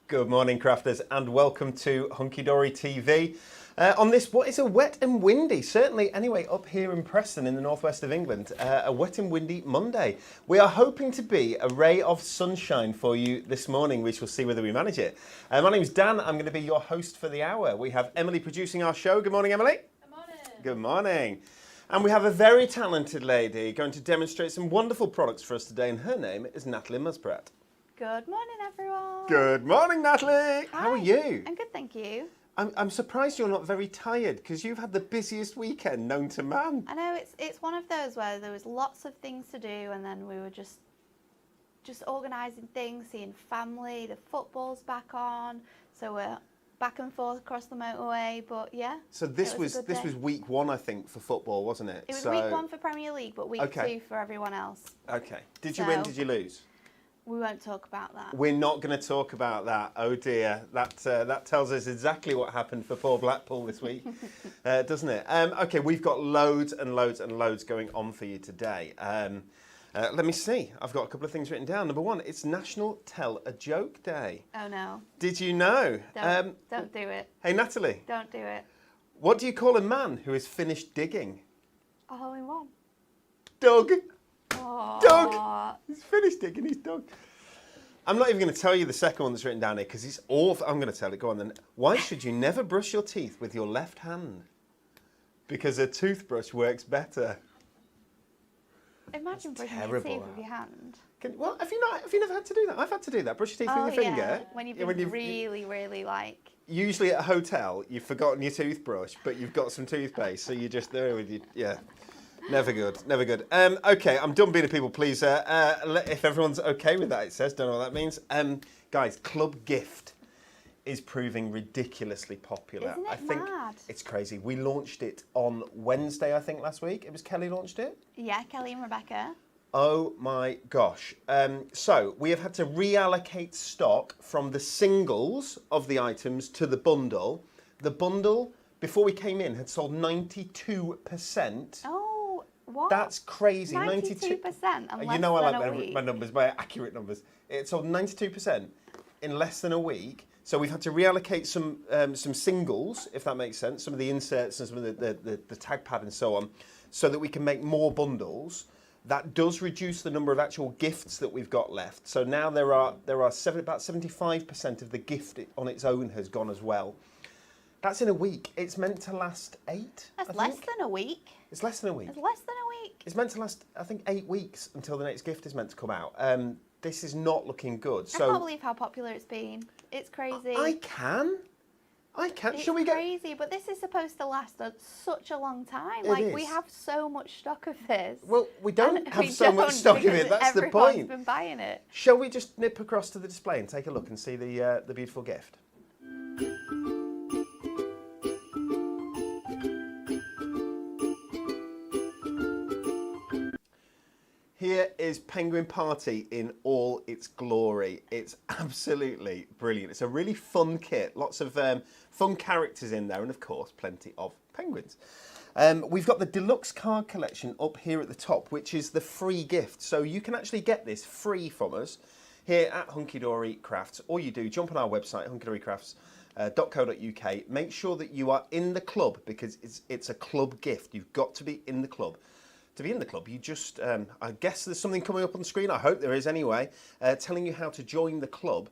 Good morning, crafters, and welcome to Hunky-dory TV. On this, what is a wet and windy, certainly anyway, up here in Preston in the northwest of England, a wet and windy Monday. We are hoping to be a ray of sunshine for you this morning. We shall see whether we manage it. My name's Dan. I'm going to be your host for the hour. We have Emily producing our show. Good morning, Emily. Good morning. Good morning. And we have a very talented lady going to demonstrate some wonderful products for us today, and her name is Natalie Muspratt. Good morning, everyone. Good morning, Natalie. Hi. How are you? I'm good, thank you. I'm surprised you're not very tired because you've had the busiest weekend known to man. I know it's one of those where there was lots of things to do, and then we were just organising things, seeing family. The football's back on, so we're back and forth across the motorway. But yeah. So this was week one, I think, for football, wasn't it? It was week one for Premier League, but week two for everyone else. Okay. Did you win? Did you lose? We won't talk about that. We're not going to talk about that. Oh dear, that tells us exactly what happened for poor Blackpool this week, doesn't it? Okay, we've got loads and loads and loads going on for you today. Let me see. I've got a couple of things written down. Number one, it's National Tell a Joke Day. Oh no. Did you know? Don't do it. Hey Natalie. Don't do it. What do you call a man who has finished digging? A hole in one. Doug. Aww. Doug! He's finished digging his dog. I'm not even going to tell you the second one that's written down here because it's awful. I'm going to tell it. Go on then. Why should you never brush your teeth with your left hand? Because a toothbrush works better. Imagine brushing your teeth with your hand. Well, have you never had to do that? I've had to do that. Brush your teeth with your finger. When you've been really like... Usually at a hotel, you've forgotten your toothbrush, but you've got some toothpaste, so you're just there with you. Yeah. Never good, never good. Okay, I'm done being a people pleaser. If everyone's okay with that, it says, don't know what that means. Guys, Club Gift is proving ridiculously popular. Isn't it I think mad? It's crazy. We launched it on Wednesday, I think, last week. It was Kelly launched it? Yeah, Kelly and Rebecca. Oh my gosh. So we have had to reallocate stock from the singles of the items to the bundle. The bundle, before we came in, had sold 92%. Oh. What? That's crazy. 92%. You know I like my numbers, my accurate numbers. It sold 92% in less than a week. So we've had to reallocate some singles, if that makes sense, some of the inserts and some of the tag pad and so on, so that we can make more bundles. That does reduce the number of actual gifts that we've got left. So now there are about 75% of the gift on its own has gone as well. That's in a week. It's meant to last 8. That's less than a week. It's less than a week. It's less than a week. It's meant to last, I think, 8 weeks until the next gift is meant to come out. This is not looking good. I can't believe how popular it's been. It's crazy. I can. It's Shall we go? crazy, but this is supposed to last such a long time. We have so much stock of this. Well, we don't have so much stock of it. That's the point. Everyone's been buying it. Shall we just nip across to the display and take a look and see the beautiful gift? Here is Penguin Party in all its glory. It's absolutely brilliant. It's a really fun kit. Lots of fun characters in there and, of course, plenty of penguins. We've got the deluxe card collection up here at the top, which is the free gift. So you can actually get this free from us here at Hunky-dory Crafts. All you do, jump on our website, hunkydorycrafts.co.uk. Make sure that you are in the club because it's a club gift. You've got to be in the club. To be in the club, you just, I guess there's something coming up on the screen, I hope there is anyway, telling you how to join the club.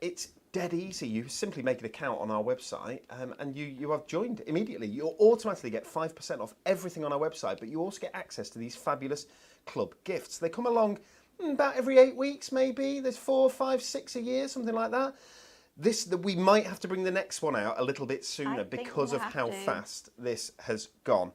It's dead easy. You simply make an account on our website and you have joined immediately. You'll automatically get 5% off everything on our website, but you also get access to these fabulous club gifts. They come along about every 8 weeks maybe. There's 4, 5, 6 a year, something like that. We might have to bring the next one out a little bit sooner because of how fast this has gone.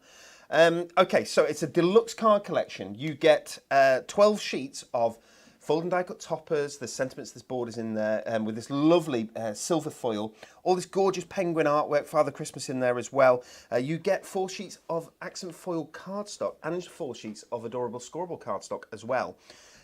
Okay, so it's a deluxe card collection. You get 12 sheets of fold and die cut toppers, there's sentiments, there's borders in there, with this lovely silver foil, all this gorgeous penguin artwork, Father Christmas in there as well. You get 4 sheets of accent foil cardstock and 4 sheets of adorable scoreable cardstock as well.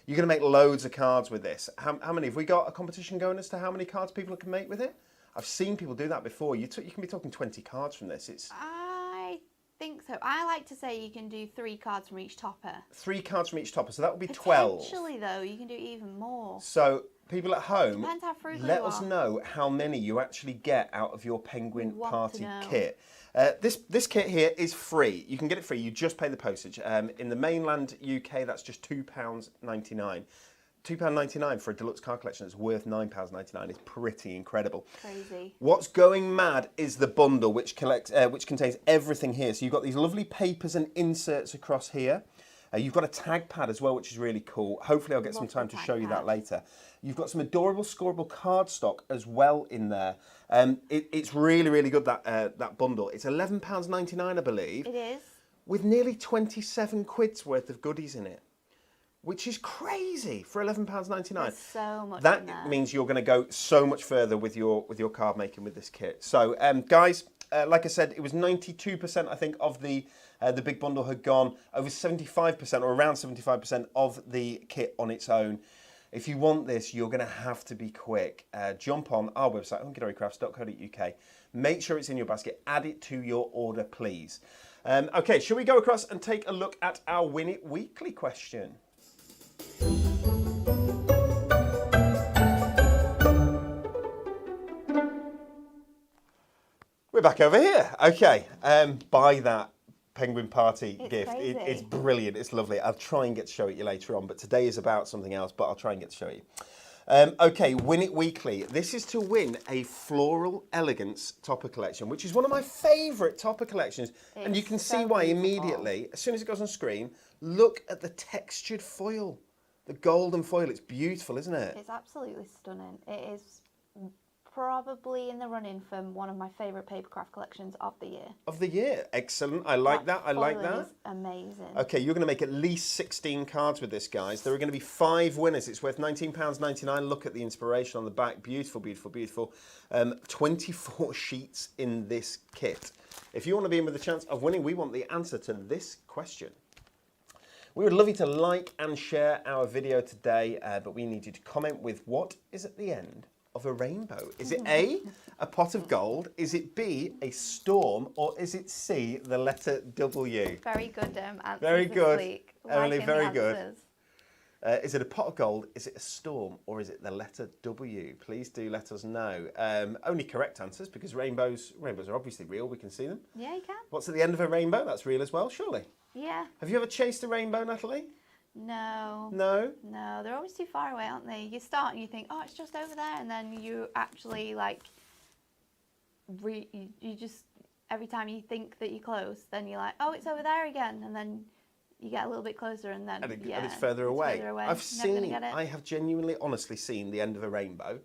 You're going to make loads of cards with this. How many? Have we got a competition going as to how many cards people can make with it? I've seen people do that before. You can be talking 20 cards from this. I think so. I like to say you can do 3 cards from each topper. 3 cards from each topper, so that would be 12. Potentially, though, you can do even more. So people at home, Depends how frugal let you us are. know how many you actually get out of your penguin We want party to know. kit. This kit here is free. You can get it free. You just pay the postage. In the mainland UK, that's just £2.99. £2.99 for a deluxe card collection that's worth £9.99 is pretty incredible. Crazy. What's going mad is the bundle, which contains everything here. So you've got these lovely papers and inserts across here. You've got a tag pad as well, which is really cool. Hopefully I'll get some time to show you that later. You've got some adorable scoreable cardstock as well in there. It's really, really good, that bundle. It's £11.99, I believe. It is. With nearly 27 quid's worth of goodies in it, which is crazy for £11.99. There's so much in That there. means you're going to go so much further with your card making with this kit. So, guys, like I said, it was 92%, I think, of the big bundle had gone. Over 75% or around 75% of the kit on its own. If you want this, you're going to have to be quick. Jump on our website, hunky-dorycrafts.co.uk. Make sure it's in your basket. Add it to your order, please. Okay, shall we go across and take a look at our Win It Weekly question? We're back over here. Okay, buy that penguin party gift. Crazy. It's brilliant. It's lovely. I'll try and get to show it you later on, but today is about something else, but I'll try and get to show you. Okay, Win It Weekly. This is to win a Floral Elegance topper collection, which is one of my favourite topper collections. And you can so see why beautiful. immediately, as soon as it goes on screen. Look at the textured foil. The golden foil. It's beautiful, isn't it? It's absolutely stunning. It is probably in the running for one of my favourite papercraft collections of the year. Of the year. Excellent. I like that. I like foiling that. is amazing. Okay, you're going to make at least 16 cards with this, guys. There are going to be 5 winners. It's worth £19.99. Look at the inspiration on the back. Beautiful, beautiful, beautiful. 24 sheets in this kit. If you want to be in with a chance of winning, we want the answer to this question. We would love you to like and share our video today, but we need you to comment with what is at the end of a rainbow. Is it A, a pot of gold? Is it B, a storm? Or is it C, the letter W? Very good answers Very this good. week. Emily, Liking very the good. answers. Is it a pot of gold? Is it a storm? Or is it the letter W? Please do let us know. Only correct answers, because rainbows are obviously real. We can see them. Yeah, you can. What's at the end of a rainbow? That's real as well, surely. Yeah. Have you ever chased a rainbow, Natalie? No. No? No, they're always too far away, aren't they? You start and you think, oh, it's just over there, and then you actually you just every time you think that you're close, then you're like, oh, it's over there again, and then you get a little bit closer, and then And it's further away. I have genuinely, honestly seen the end of a rainbow.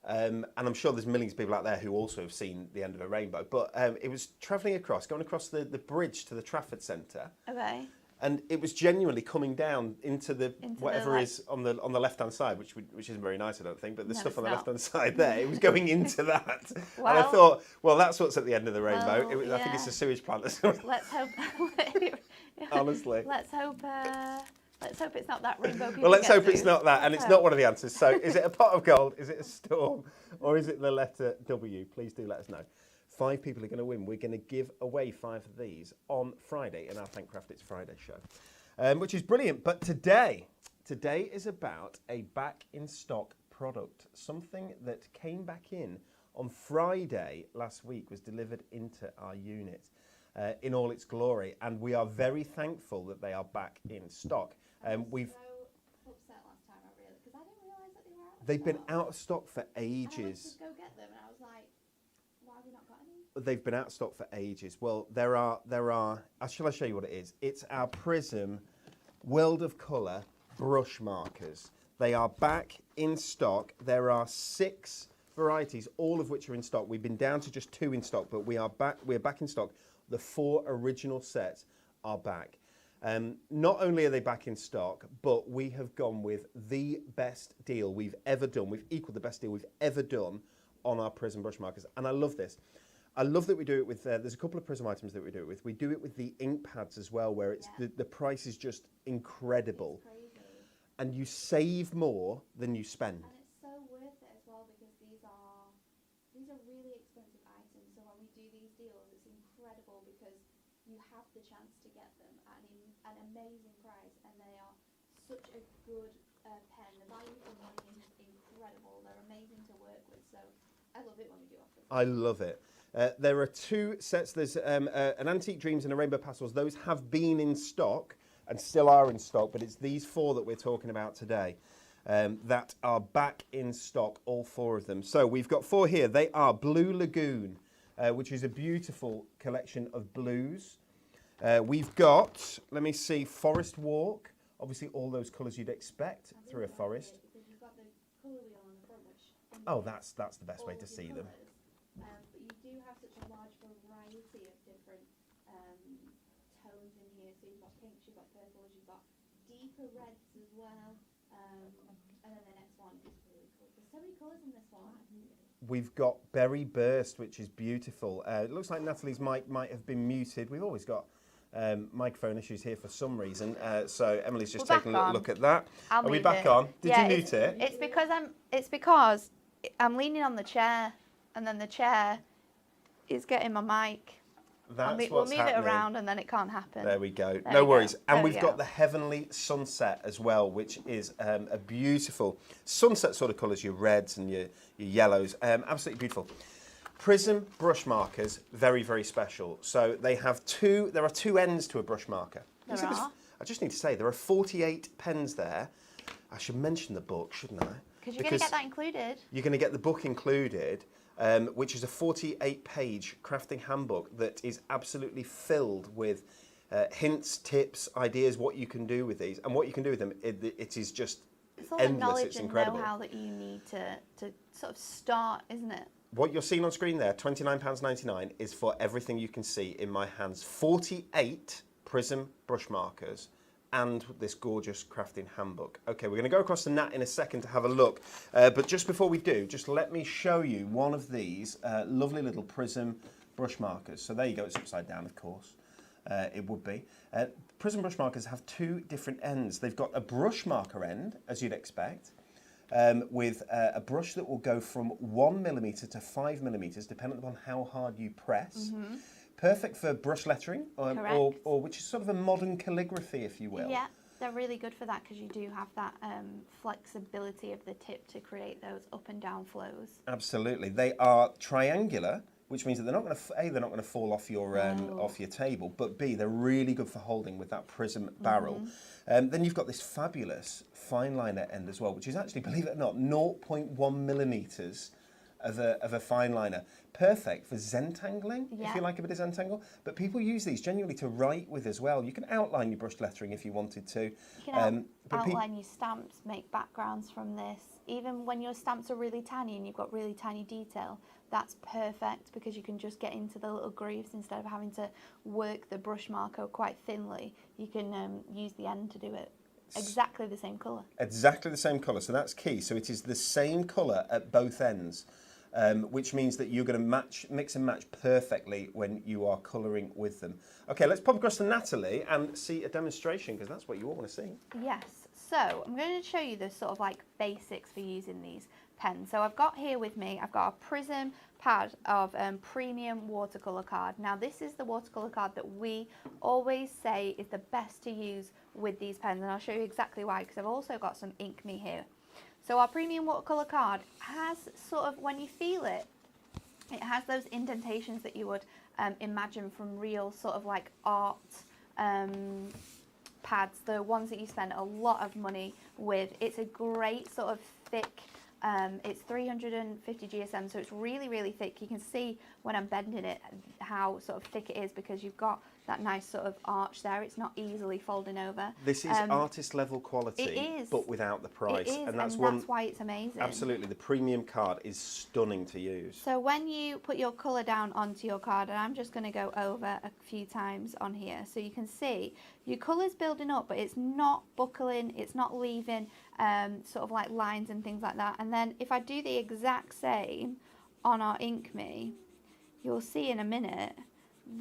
And I'm sure there's millions of people out there who also have seen the end of a rainbow. But it was going across the bridge to the Trafford Centre. Okay. And it was genuinely coming down into whatever the is on the left-hand side, which isn't very nice, I don't think. But the No, stuff on it's the not. left-hand side there, it was going into that. And I Well- thought, well, that's what's at the end of the rainbow. Well, I think it's yeah. a sewage plant or something. Let's hope. Honestly. Let's hope it's not that rainbow. Well, let's hope it's to. not that, and Let's it's not hope. one of the answers. So, is it a pot of gold? Is it a storm? Or is it the letter W? Please do let us know. 5 people are going to win. We're going to give away 5 of these on Friday in our Thankcraft It's Friday show, which is brilliant. But today is about a back-in-stock product. Something that came back on Friday last week, was delivered into our unit in all its glory. And we are very thankful that they are back in stock. We've so upset last time, because I didn't realise that they were out of They've been stock. out of stock for And I went ages. to go get them, and I was like, why have we not got any? They've been out of stock for ages. Well, there are. Shall I show you what it is? It's our Prism World of Colour brush markers. They are back in stock. There are 6 varieties, all of which are in stock. We've been down to just 2 in stock, but we're back in stock. The 4 original sets are back. Not only are they back in stock, but we have gone with the best deal we've ever done. We've equaled the best deal we've ever done on our Prism brush markers. And I love this. I love that we do it with, there's a couple of Prism items that we do it with. We do it with the ink pads as well, where it's the price is just incredible. It's crazy. And you save more than you spend. And it's so worth it as well, because these are really expensive items. So when we do these deals, it's incredible because you have the chance to get them at an amazing price, and they are such a good pen. The value for money is incredible. They're amazing to work with. So I love it when we do offers. I love it. There are two sets. There's an Antique Dreams and a Rainbow Pastels. Those have been in stock and still are in stock, but it's these four that we're talking about today that are back in stock, all four of them. So we've got four here. They are Blue Lagoon, which is a beautiful collection of blues. We've got, let me see, Forest Walk. Obviously all those colours you'd expect through a forest. Because you've got the colour wheel on the front, which Oh, that's the best way to see them. But you do have such a large variety of different tones in here. So you've got pinks, you've got purples, you've got deeper reds as well. And then the next one is really cool. There's so many colours in this one. We've got Berry Burst, which is beautiful. It looks like Natalie's mic might have been muted. We've always got microphone issues here for some reason. So Emily's just taking a little look at that. Are we back on? Did you mute it? It's because I'm leaning on the chair, and then the chair is getting my mic. We'll move it around, and then it can't happen. There we go. No worries. And we've got the Heavenly Sunset as well, which is a beautiful sunset sort of colours, your reds and your yellows. Absolutely beautiful. Prism brush markers, very, very special. So they have there are two ends to a brush marker. I just need to say, there are 48 pens there. I should mention the book, shouldn't I? Because you're going to get that included. You're going to get the book included. Which is a 48-page crafting handbook that is absolutely filled with hints, tips, ideas, what you can do with these. And what you can do with them, it is just it's all endless. The knowledge it's and incredible. know-how that you need to sort of start, isn't it? What you're seeing on screen there, £29.99, is for everything you can see in my hands. 48 Prism brush markers and this gorgeous crafting handbook. Okay, we're going to go across to Nat in a second to have a look. But just before we do, just let me show you one of these lovely little Prism brush markers. So there you go, it's upside down, of course. It would be. Prism brush markers have two different ends. They've got a brush marker end, as you'd expect, with a brush that will go from 1mm to 5mm, depending upon how hard you press. Mm-hmm. Perfect for brush lettering, or which is sort of a modern calligraphy, if you will. Yeah, they're really good for that because you do have that flexibility of the tip to create those up and down flows. Absolutely. They are triangular, which means that they're not going to they're not going to fall off your off your table, but B, they're really good for holding with that prism barrel. Then you've got this fabulous fine liner end as well, which is actually, believe it or not, 0.1mm of a fine liner. Perfect for Zentangling, if you like a bit of Zentangle. But people use these genuinely to write with as well. You can outline your brushed lettering if you wanted to. You can outline your stamps, make backgrounds from this. Even when your stamps are really tiny and you've got really tiny detail, that's perfect because you can just get into the little grooves instead of having to work the brush marker quite thinly. You can use the end to do it. Exactly the same colour. Exactly the same colour, so that's key. So it is the same colour at both ends. Which means that you're going to mix and match perfectly when you are colouring with them. Okay, let's pop across to Natalie and see a demonstration, because that's what you all want to see. Yes, so I'm going to show you the sort of like basics for using these pens. So I've got here with me, I've got a Prism pad of premium watercolour card. Now this is the watercolour card that we always say is the best to use with these pens, and I'll show you exactly why, because I've also got some Ink Me here. So our premium watercolour card has sort of, when you feel it, it has those indentations that you would imagine from real sort of like art pads, the ones that you spend a lot of money with. It's a great sort of thick, it's 350 GSM, so it's really, really thick. You can see when I'm bending it how sort of thick it is because you've got that nice sort of arch there. It's not easily folding over. This is artist level quality, it is, but without the price. It is, and that's why it's amazing. Absolutely, the premium card is stunning to use. So when you put your colour down onto your card, and I'm just going to go over a few times on here, so you can see your colour's building up, but it's not buckling, it's not leaving sort of like lines and things like that. And then if I do the exact same on our Ink Me, you'll see in a minute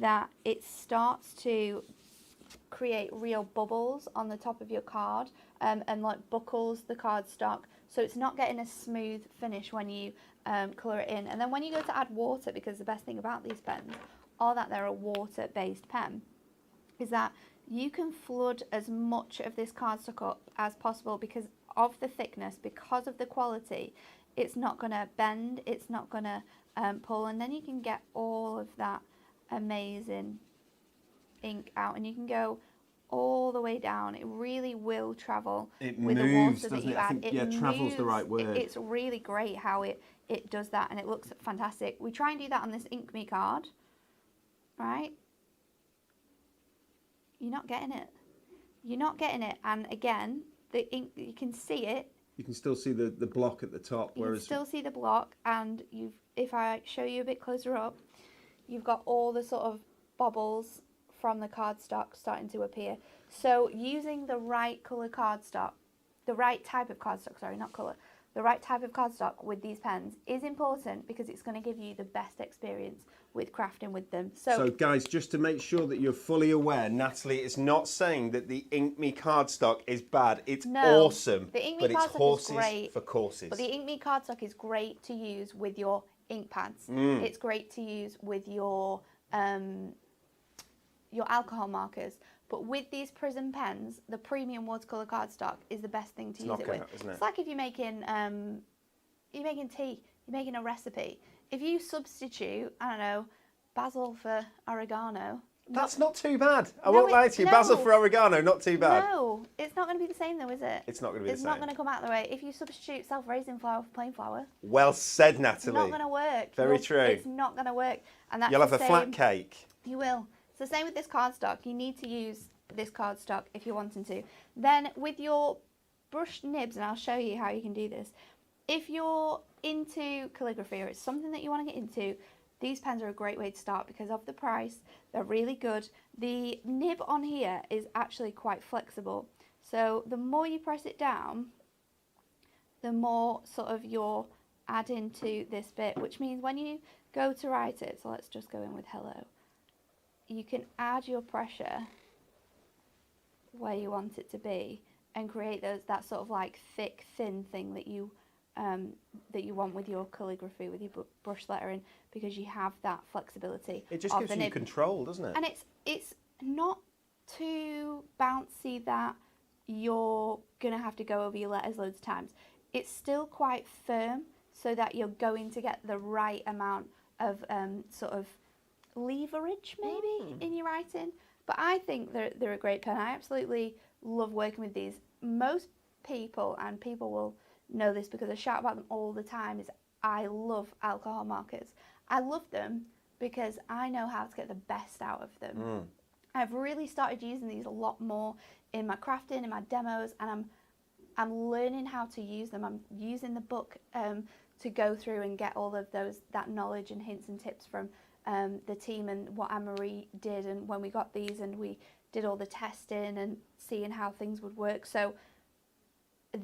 that it starts to create real bubbles on the top of your card and like buckles the cardstock, so it's not getting a smooth finish when you colour it in. And then when you go to add water, because the best thing about these pens are that they're a water-based pen, is that you can flood as much of this cardstock up as possible because of the thickness, because of the quality. It's not going to bend, it's not going to pull, and then you can get all of that amazing ink out, and you can go all the way down. It really will travel with the water that you add. Travel's the right word. It's really great how it does that, and it looks fantastic. We try and do that on this Ink Me card, right? You're not getting it. You're not getting it, and again, the ink, you can see it. You can still see the block at the top. You can still see the block, and if I show you a bit closer up, you've got all the sort of bubbles from the cardstock starting to appear. So using the right colour cardstock, the right type of cardstock, sorry, not colour, the right type of cardstock with these pens is important because it's going to give you the best experience with crafting with them. So guys, just to make sure that you're fully aware, Natalie is not saying that the Ink Me cardstock is bad. It's awesome, the Ink Me but it's cardstock horses is great, for courses. But the Ink Me cardstock is great to use with your ink pads. It's great to use with your alcohol markers. But with these Prism pens, the premium watercolour cardstock is the best thing to use it with. Isn't it? It's like if you're making tea, you're making a recipe. If you substitute, I don't know, basil for oregano. That's not too bad. I won't lie to you. Basil for oregano, not too bad. No, it's not going to be the same though, is it? It's not going to be the same. It's not going to come out the way. If you substitute self-raising flour for plain flour. Well said, Natalie. It's not going to work. Very true. It's not going to work. And that's You'll have a flat cake. You will. It's the same with this cardstock. You need to use this cardstock if you're wanting to. Then with your brushed nibs, and I'll show you how you can do this. If you're into calligraphy or it's something that you want to get into, these pens are a great way to start because of the price. They're really good. The nib on here is actually quite flexible. So the more you press it down, the more sort of you're adding to this bit, which means when you go to write it, so let's just go in with hello, you can add your pressure where you want it to be and create that sort of like thick, thin thing that you want with your calligraphy, with your brush lettering, because you have that flexibility. It just gives you control, doesn't it? And it's not too bouncy that you're going to have to go over your letters loads of times. It's still quite firm so that you're going to get the right amount of sort of leverage maybe in your writing. But I think they're a great pen. I absolutely love working with these. Most people, and people will know this because I shout about them all the time, is I love alcohol markers. I love them because I know how to get the best out of them. I've really started using these a lot more in my crafting, in my demos, and I'm learning how to use them. I'm using the book to go through and get all of that knowledge and hints and tips from the team and what Anne-Marie did, and when we got these and we did all the testing and seeing how things would work. So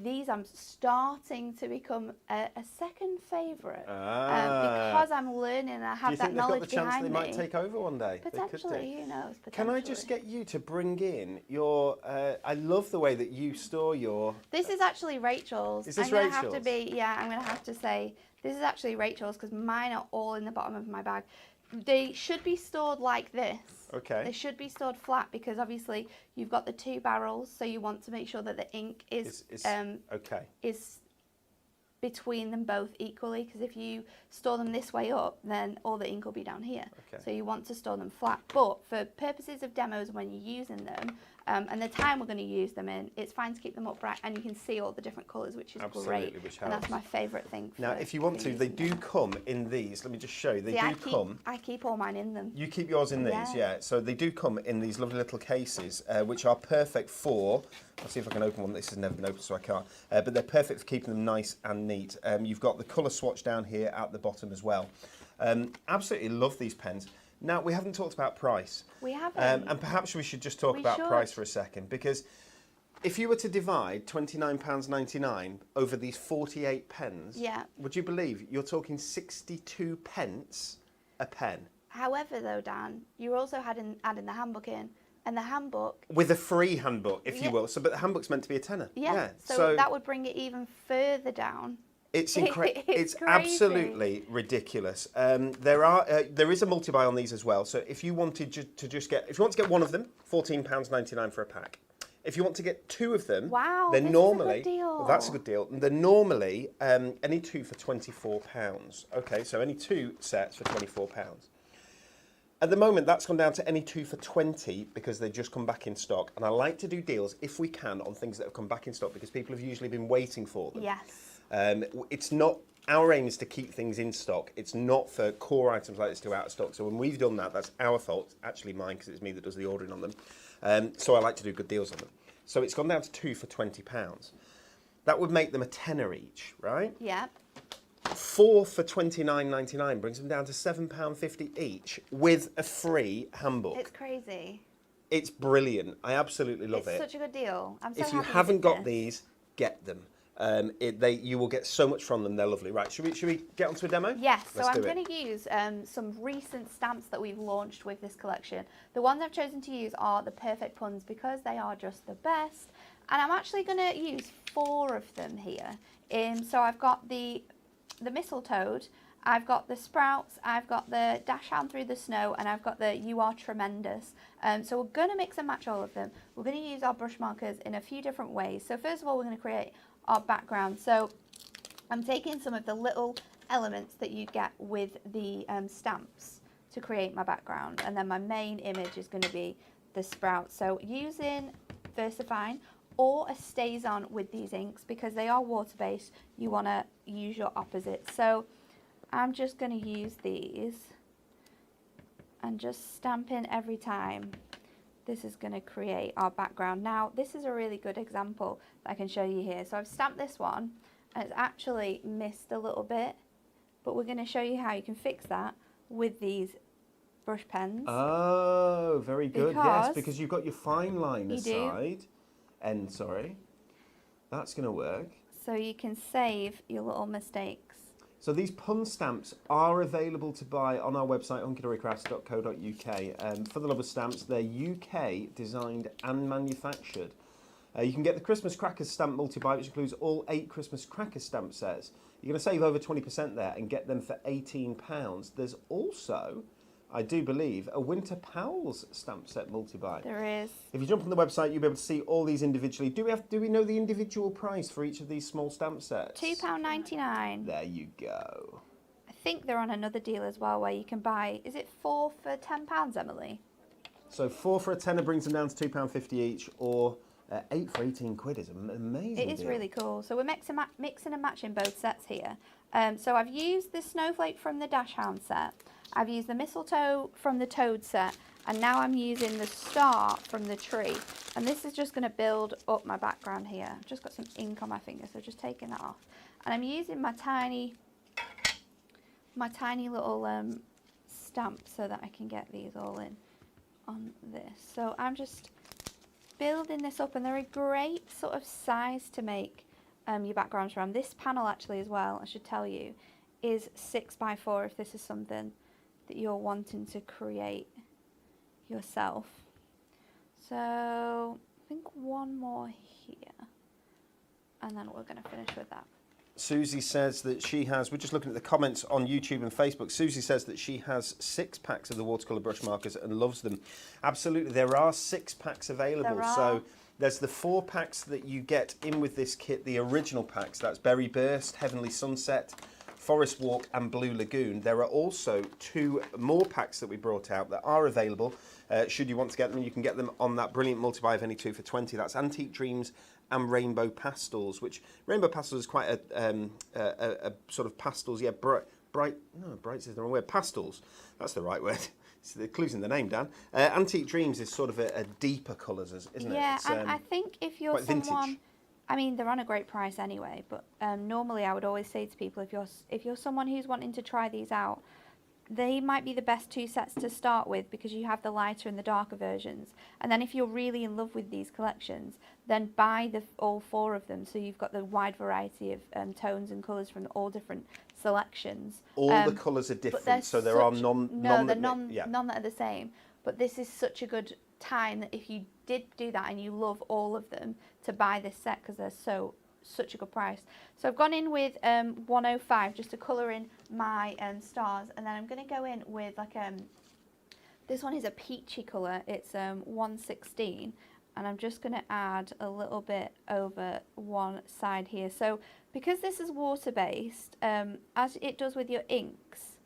these I'm starting to become a second favourite because I'm learning and I have that knowledge behind me. Do you think they've got the chance they might take over one day? Potentially, who knows? Can I just get you to bring in your, I love the way that you store your... This is actually Rachel's. Is this Rachel's? I'm going to have to say, this is actually Rachel's because mine are all in the bottom of my bag. They should be stored like this. Okay. They should be stored flat because obviously you've got the two barrels, so you want to make sure that the ink is between them both equally, because if you store them this way up, then all the ink will be down here. Okay. So you want to store them flat. But for purposes of demos, when you're using them, and the time we're going to use them in, it's fine to keep them upright, and you can see all the different colours, which is Absolutely, great. which and that's helps. my favourite thing. Now, if you want to, they do come in these. Let me just show you. I keep all mine in them. You keep yours in these, yeah. So they do come in these lovely little cases, which are perfect for. I'll see if I can open one. This has never been opened, so I can't. But they're perfect for keeping them nice and neat. You've got the colour swatch down here at the bottom as well. Absolutely love these pens. Now, we haven't talked about price. We haven't. And perhaps we should just talk about price for a second, because if you were to divide £29.99 over these 48 pens, would you believe you're talking 62 pence a pen? However, though, Dan, you're also adding the handbook in, and the handbook... With a free handbook, if you will. So, but the handbook's meant to be a tenner. Yeah, so that would bring it even further down. It's it's absolutely ridiculous. There is a multi-buy on these as well. So if you wanted to get one of them, £14.99 for a pack. If you want to get two of them, they're normally, is a good deal. Well, that's a good deal. They're normally any two for £24. Okay, so any two sets for £24. At the moment, that's gone down to any two for 20 because they just come back in stock. And I like to do deals, if we can, on things that have come back in stock because people have usually been waiting for them. Yes. It's not, our aim is to keep things in stock. It's not for core items like this to go out of stock. So when we've done that, that's our fault. It's actually mine because it's me that does the ordering on them. So I like to do good deals on them. So it's gone down to two for £20. That would make them a tenner each, right? Yeah. Four for £29.99 brings them down to £7.50 each with a free handbook. It's crazy. It's brilliant. I absolutely love it. It's such a good deal. I'm so if you happy haven't got this. these, get them. You will get so much from them. They're lovely. Right, should we get onto a demo? Yes, so I'm going to use some recent stamps that we've launched with this collection. The ones I've chosen to use are the Perfect Puns because they are just the best. And I'm actually going to use 4 of them here. So I've got the mistletoe, I've got the sprouts, I've got the dash hound through the snow, and I've got the you are tremendous. So we're going to mix and match all of them. We're going to use our brush markers in a few different ways. So first of all, we're going to create our background. So I'm taking some of the little elements that you get with the stamps to create my background, and then my main image is going to be the sprout. So using VersaFine or a StazOn with these inks, because they are water-based, you want to use your opposite. So I'm just going to use these and just stamp in every time. This is going to create our background. Now, this is a really good example that I can show you here. So I've stamped this one, and it's actually missed a little bit, but we're going to show you how you can fix that with these brush pens. Oh, very good. Yes, because you've got your fine line side. End, sorry. That's going to work. So you can save your little mistakes. So these pun stamps are available to buy on our website, hunkydorycrafts.co.uk. For the love of stamps, they're UK designed and manufactured. You can get the Christmas Crackers stamp multi-buy, which includes all 8 Christmas Crackers stamp sets. You're going to save over 20% there and get them for £18. There's also, I do believe, a Winter Pals stamp set multi-buy. There is. If you jump on the website, you'll be able to see all these individually. Do we know the individual price for each of these small stamp sets? £2.99. There you go. I think they're on another deal as well where you can buy, is it 4 for £10, Emily? So 4 for a tenner brings them down to £2.50 each, or 8 for 18 quid is an amazing It is deal. Really cool. So we're mixing and matching both sets here. So I've used the snowflake from the Dash Hound set. I've used the mistletoe from the toad set, and now I'm using the star from the tree. And this is just going to build up my background here. I've just got some ink on my finger, so just taking that off. And I'm using my tiny little stamp so that I can get these all in on this. So I'm just building this up, and they're a great sort of size to make your backgrounds from. This panel actually as well, I should tell you, is 6x4 if this is something that you're wanting to create yourself. So I think one more here, and then we're going to finish with that. Susie says that she has, we're just looking at the comments on YouTube and Facebook. Susie says that she has 6 packs of the watercolour brush markers and loves them. Absolutely, there are 6 packs available. There are. So there's the 4 packs that you get in with this kit, the original packs. That's Berry Burst, Heavenly Sunset, Forest Walk and Blue Lagoon. There are also 2 more packs that we brought out that are available. Should you want to get them, you can get them on that brilliant multi-buy of any 2 for 20. That's Antique Dreams and Rainbow Pastels, which Rainbow Pastels is quite a sort of pastels, yeah, bright is the wrong word, pastels, that's the right word. It's the clues in the name, Dan. Antique Dreams is sort of a deeper colours, isn't it? Yeah, It's, and I think if you're quite someone, vintage. I mean, they're on a great price anyway, but normally I would always say to people, if you're someone who's wanting to try these out, they might be the best 2 sets to start with because you have the lighter and the darker versions. And then if you're really in love with these collections, then buy all 4 of them so you've got the wide variety of tones and colours from all different selections. All the colours are different, so there are none that are the same. But this is such a good time that if you did do that and you love all of them, to buy this set because they're such a good price. So I've gone in with 105 just to colour in my stars, and then I'm going to go in with like this one is a peachy colour. It's 116, and I'm just going to add a little bit over one side here. So because this is water based, as it does with your inks,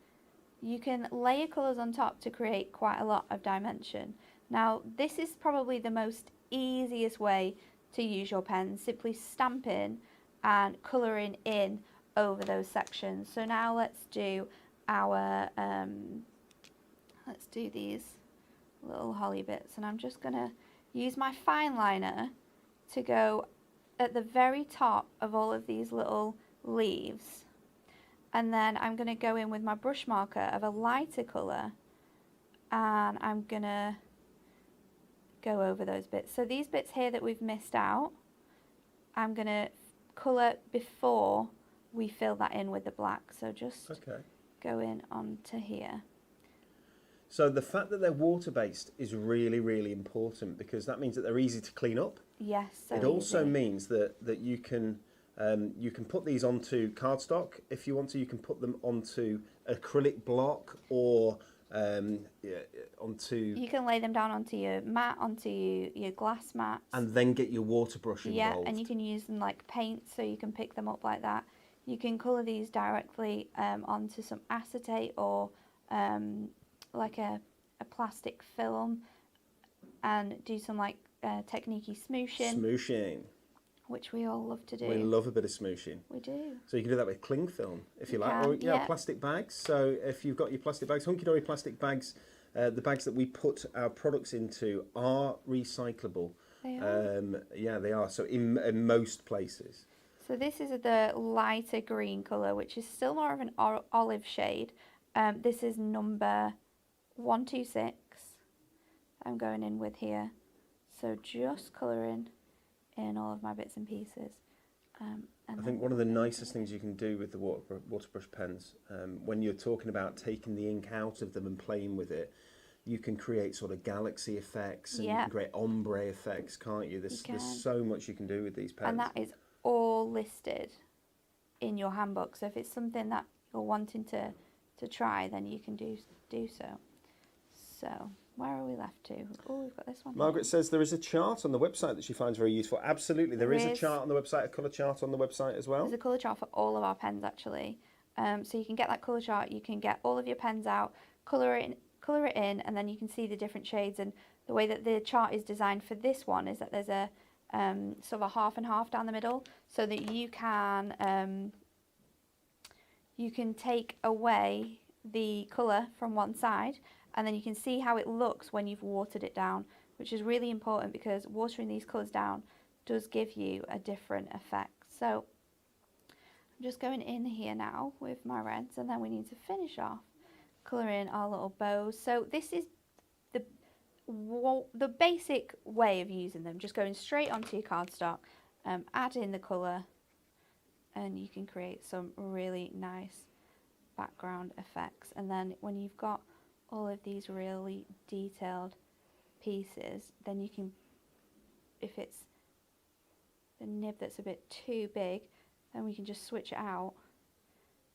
you can layer colours on top to create quite a lot of dimension. Now this is probably the most easiest way to use your pen, simply stamping and colouring in over those sections. So now let's do our, let's do these little holly bits, and I'm just going to use my fine liner to go at the very top of all of these little leaves, and then I'm going to go in with my brush marker of a lighter colour, and I'm going to go over those bits. So these bits here that we've missed out, I'm going to colour before we fill that in with the black. So just go in onto here. So the fact that they're water-based is really, really important because that means that they're easy to clean up. Yes, so it also means that you can put these onto cardstock if you want to. You can put them onto acrylic block or onto. You can lay them down onto your mat, onto your glass mats, and then get your water brush involved. Yeah, and you can use them like paint, so you can pick them up like that. You can colour these directly onto some acetate or like a plastic film, and do some like technique-y smooshing. Which we all love to do. We love a bit of smooshing. We do. So you can do that with cling film, if you like, or plastic bags. So if you've got your plastic bags, Hunky-dory plastic bags, the bags that we put our products into are recyclable. They are. Yeah, they are. So in most places. So this is the lighter green colour, which is still more of an olive shade. This is number 126. I'm going in with here. So just colouring in all of my bits and pieces. I think one of the nicest things you can do with the water brush pens, when you're talking about taking the ink out of them and playing with it, you can create sort of galaxy effects and you can create ombre effects, can't you? There's so much you can do with these pens. And that is all listed in your handbook. So if it's something that you're wanting to try, then you can do so. So where are we left to? Oh, we've got this one. Margaret says there is a chart on the website that she finds very useful. Absolutely, there is a chart on the website, a colour chart on the website as well. There's a colour chart for all of our pens actually. So you can get that colour chart, you can get all of your pens out, colour it in, and then you can see the different shades. And the way that the chart is designed for this one is that there's a sort of a half and half down the middle, so that you can take away the colour from one side, and then you can see how it looks when you've watered it down, which is really important because watering these colours down does give you a different effect. So I'm just going in here now with my reds, and then we need to finish off colouring our little bows. So this is the basic way of using them, just going straight onto your cardstock, add in the colour, and you can create some really nice background effects. And then when you've got all of these really detailed pieces, then you can, if it's the nib that's a bit too big, then we can just switch it out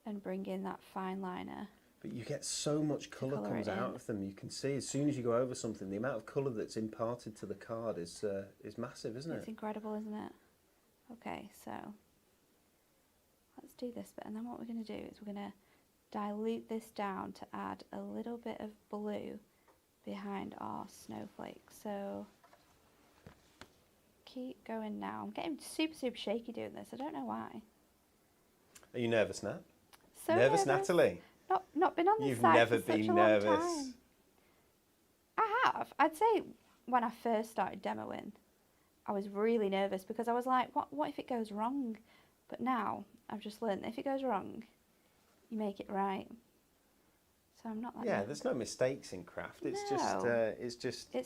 and bring in that fine liner. But you get so much colour comes out of them. You can see as soon as you go over something, the amount of colour that's imparted to the card is massive, isn't it? It's incredible, isn't it? Okay, so let's do this bit, and then what we're going to do is we're going to dilute this down to add a little bit of blue behind our snowflake. So keep going now. I'm getting super, super shaky doing this. I don't know why. Are you nervous, Nat? So nervous, Natalie? Not been on this You've side never for such been a long nervous. time. I have. I'd say when I first started demoing, I was really nervous because I was like, what if it goes wrong? But now I've just learned that if it goes wrong, you make it right. So I'm not that nervous. There's no mistakes in craft. It's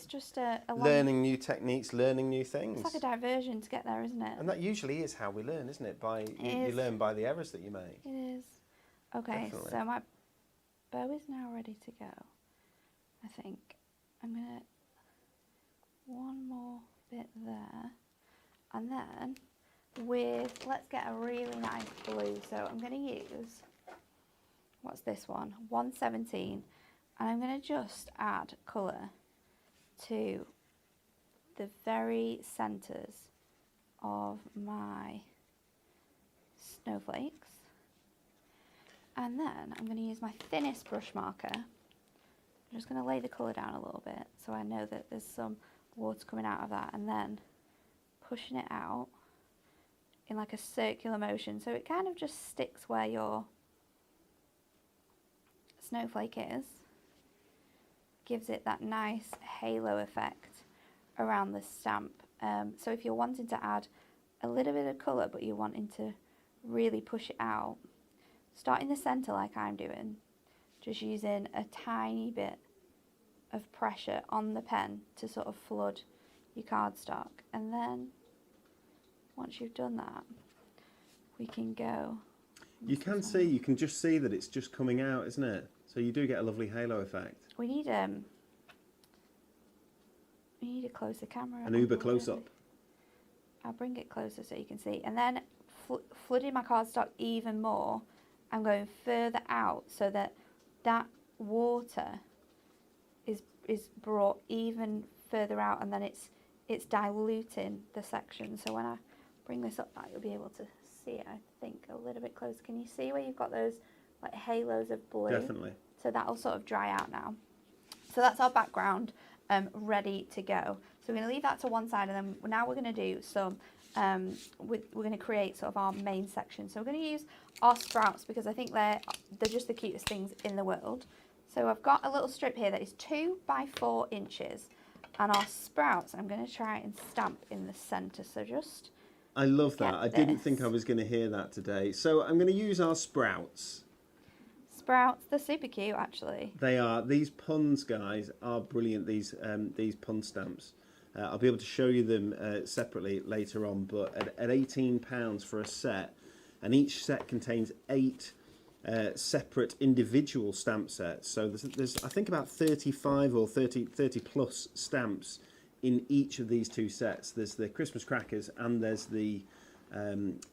just a learning new techniques, learning new things. It's like a diversion to get there, isn't it? And that usually is how we learn, isn't it? You learn by the errors that you make. It is. Okay, Definitely. so my bow is now ready to go. I think I'm gonna one more bit there, and then let's get a really nice blue. So I'm gonna use, what's this one? 117, and I'm gonna just add colour to the very centres of my snowflakes. And then I'm going to use my thinnest brush marker. I'm just going to lay the colour down a little bit so I know that there's some water coming out of that, and then pushing it out in like a circular motion so it kind of just sticks where your snowflake is. Gives it that nice halo effect around the stamp. So if you're wanting to add a little bit of colour but you're wanting to really push it out, start in the centre like I'm doing, just using a tiny bit of pressure on the pen to sort of flood your cardstock. And then once you've done that, we can go. You can just see that it's just coming out, isn't it? So you do get a lovely halo effect. We need a closer camera. An uber close-up. I'll bring it closer so you can see. And then flooding my cardstock even more, I'm going further out so that water is brought even further out, and then it's diluting the section. So when I bring this up, you'll be able to see it, I think, a little bit closer. Can you see where you've got those like halos of blue? Definitely. So that'll sort of dry out now. So that's our background ready to go. So we're going to leave that to one side, and then now we're going to do some we're going to create sort of our main section. So we're going to use our sprouts because I think they're just the cutest things in the world. So I've got a little strip here that is 2 by 4 inches, and our sprouts I'm going to try and stamp in the centre. So just I love that. I didn't think I was going to hear that today. So I'm going to use our sprouts. Sprouts, they're super cute actually. They are. These puns, guys, are brilliant. These pun stamps. I'll be able to show you them separately later on, but at £18 for a set, and each set contains 8 separate individual stamp sets. So there's I think about 35 or 30 plus stamps in each of these 2 sets. There's the Christmas crackers and there's the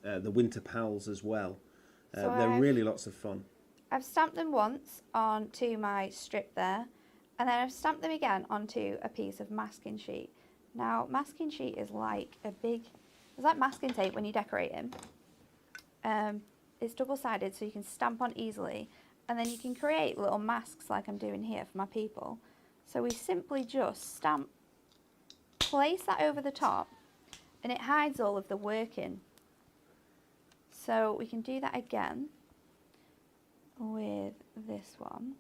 Winter Pals as well. They're really lots of fun. I've stamped them once onto my strip there, and then I've stamped them again onto a piece of masking sheet. Now, masking sheet is like it's like masking tape when you're decorating. It's double-sided so you can stamp on easily, and then you can create little masks like I'm doing here for my people. So we simply just place that over the top, and it hides all of the working. So we can do that again with this one.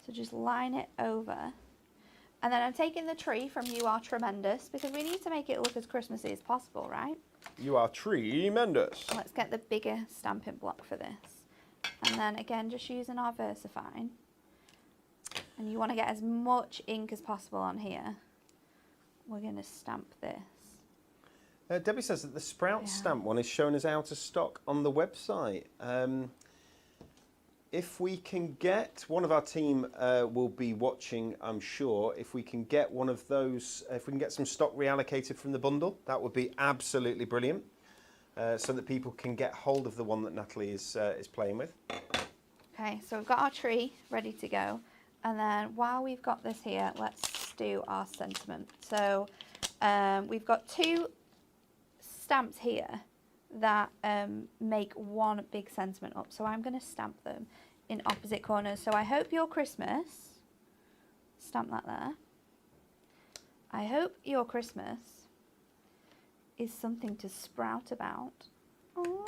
So just line it over. And then I'm taking the tree from You Are Tremendous because we need to make it look as Christmassy as possible, right? You are tremendous. Let's get the bigger stamping block for this. And then again, just using our VersaFine. And you want to get as much ink as possible on here. We're going to stamp this. Debbie says that the Sprout stamp one is shown as out of stock on the website. If we can get, one of our team will be watching, I'm sure. If we can get one of those, if we can get some stock reallocated from the bundle, that would be absolutely brilliant. so that people can get hold of the one that Natalie is playing with. Okay, so we've got our tree ready to go. And then while we've got this here, let's do our sentiment. So we've got 2 stamps here that make one big sentiment up. So I'm going to stamp them in opposite corners. So I hope your Christmas, stamp that there. I hope your Christmas is something to sprout about. Aww.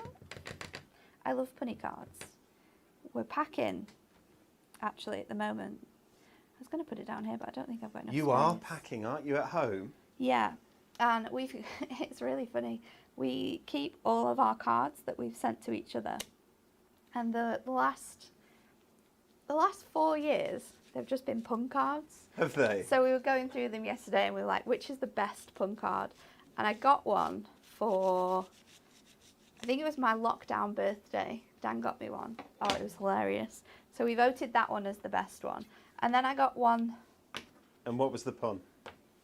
I love punny cards. We're packing, actually, at the moment. I was going to put it down here, but I don't think I've got enough You space. are packing, aren't you, at home? Yeah, and it's really funny. We keep all of our cards that we've sent to each other. And the last 4 years, they've just been pun cards. Have they? So we were going through them yesterday and we were like, which is the best pun card? And I got one for, I think it was my lockdown birthday. Dan got me one. Oh, it was hilarious. So we voted that one as the best one. And then I got one. And what was the pun?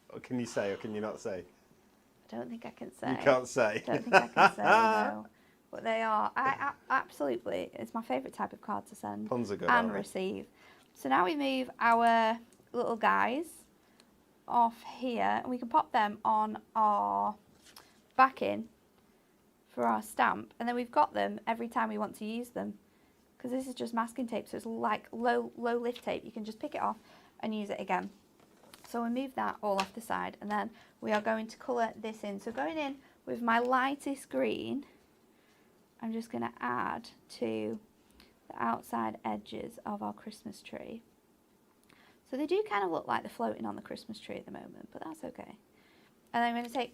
Or can you say or can you not say? I don't think I can say. You can't say. I don't think I can say, no. But they are, absolutely, it's my favourite type of card to send Puns are good, and aren't they? receive. So now we move our little guys off here and we can pop them on our backing for our stamp. And then we've got them every time we want to use them. Because this is just masking tape, so it's like low lift tape. You can just pick it off and use it again. So we'll move that all off the side and then we are going to colour this in. So going in with my lightest green, I'm just going to add to the outside edges of our Christmas tree. So they do kind of look like they're floating on the Christmas tree at the moment, but that's okay. And then I'm going to take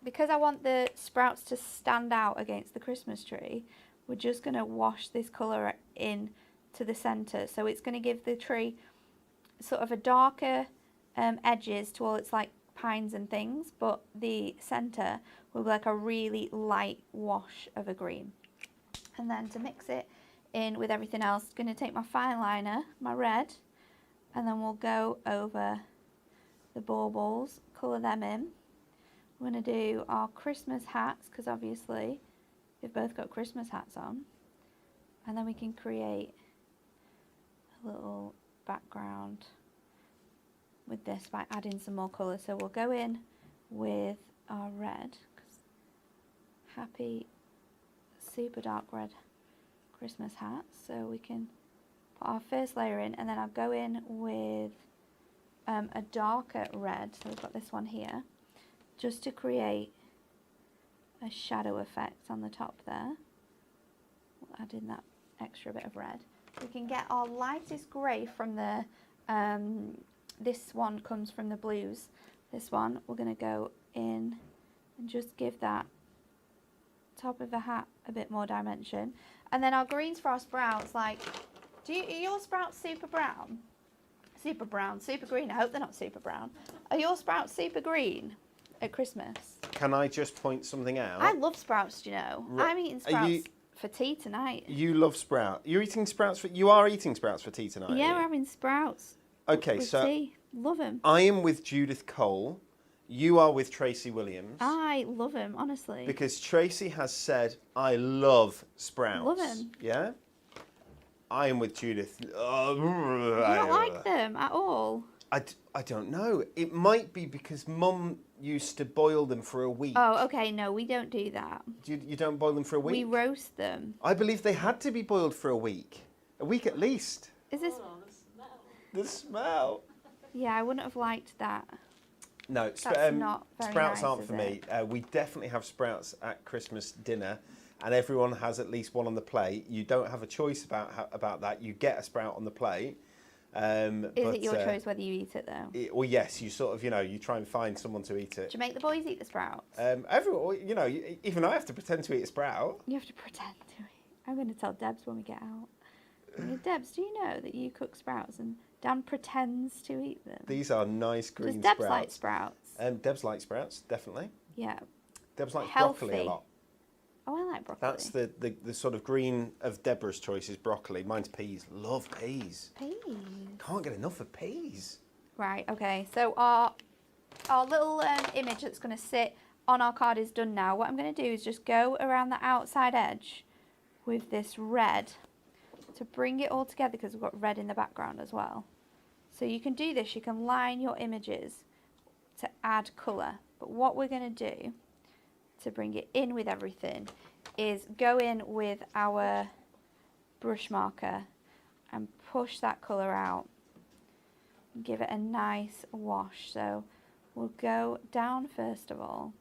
because I want the sprouts to stand out against the Christmas tree, we're just going to wash this colour in to the centre. So it's going to give the tree sort of a darker edges to all its like pines and things, but the centre will be like a really light wash of a green. And then to mix it in with everything else, I'm going to take my fine liner, my red, and then we'll go over the baubles, colour them in. We're going to do our Christmas hats, because obviously they've both got Christmas hats on. And then we can create a little background with this by adding some more colour. So we'll go in with our red, 'cause happy super dark red Christmas hats. So we can put our first layer in and then I'll go in with a darker red. So we've got this one here, just to create a shadow effect on the top there. We'll add in that extra bit of red. We can get our lightest grey from the this one comes from the blues. This one we're going to go in and just give that top of the hat a bit more dimension. And then our greens for our sprouts, like, are your sprouts super brown? Super brown, super green. I hope they're not super brown. Are your sprouts super green at Christmas? Can I just point something out? I love sprouts, do you know? I'm eating sprouts for tea tonight. You love sprout. You are eating sprouts for tea tonight? Yeah, we're having sprouts. Okay, with so tea. Love them. I am with Judith Cole. You are with Tracy Williams. I love them, honestly. Because Tracy has said, I love sprouts. Love them. Yeah? I am with Judith. You don't like them at all? I don't know. It might be because Mum used to boil them for a week. Oh, okay. No, we don't do that. You don't boil them for a week? We roast them. I believe they had to be boiled for a week. A week at least. Is this... The smell. Yeah, I wouldn't have liked that. No, That's not very sprouts nice, aren't is for me. We definitely have sprouts at Christmas dinner, and everyone has at least one on the plate. You don't have a choice about that. You get a sprout on the plate. Is it your choice whether you eat it though? Well, yes. You sort of, you try and find someone to eat it. Do you make the boys eat the sprouts? Everyone, even I have to pretend to eat a sprout. You have to pretend to eat. I'm going to tell Debs when we get out. Debs, do you know that you cook sprouts and Dan pretends to eat them? These are nice green Does sprouts. Debs like sprouts? Debs likes sprouts, definitely. Yeah. Debs likes Healthy. broccoli a lot. Oh, I like broccoli. That's the sort of green of Deborah's choice is broccoli. Mine's peas. Love peas. Peas. Can't get enough of peas. Right, okay. So our little image that's going to sit on our card is done now. What I'm going to do is just go around the outside edge with this red to bring it all together, because we've got red in the background as well. So you can do this, you can line your images to add colour. But what we're going to do to bring it in with everything is go in with our brush marker and push that colour out. Give it a nice wash. So we'll go down first of all,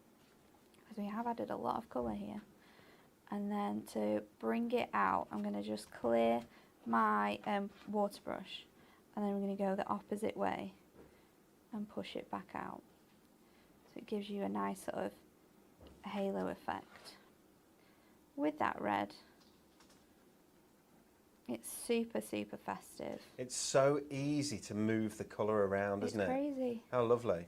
because we have added a lot of colour here. And then to bring it out, I'm going to just clear my water brush, and then we're going to go the opposite way and push it back out. So it gives you a nice sort of halo effect. With that red, it's super, super festive. It's so easy to move the colour around, isn't it? It's crazy. How lovely.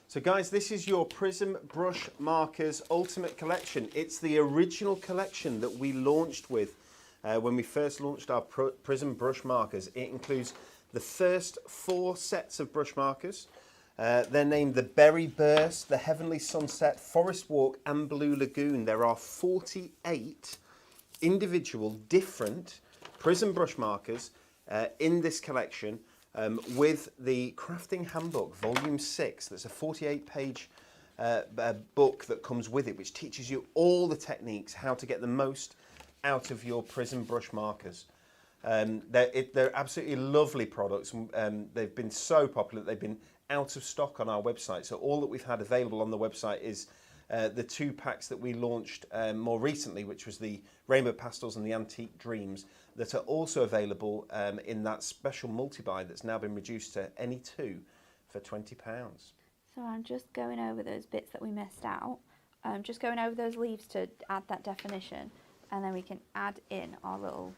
So guys, this is your Prism Brush Markers Ultimate Collection. It's the original collection that we launched with when we first launched our Prism Brush Markers. It includes the first 4 sets of brush markers. They're named the Berry Burst, the Heavenly Sunset, Forest Walk and Blue Lagoon. There are 48 individual different Prism Brush Markers in this collection. With the Crafting Handbook, Volume 6, that's a 48-page book that comes with it, which teaches you all the techniques, how to get the most out of your Prism brush markers. They're absolutely lovely products. They've been so popular, they've been out of stock on our website. So all that we've had available on the website is the 2 packs that we launched more recently, which was the Rainbow Pastels and the Antique Dreams, that are also available in that special multi-buy that's now been reduced to any 2 for £20. So I'm just going over those bits that we missed out. Just going over those leaves to add that definition, and then we can add in our little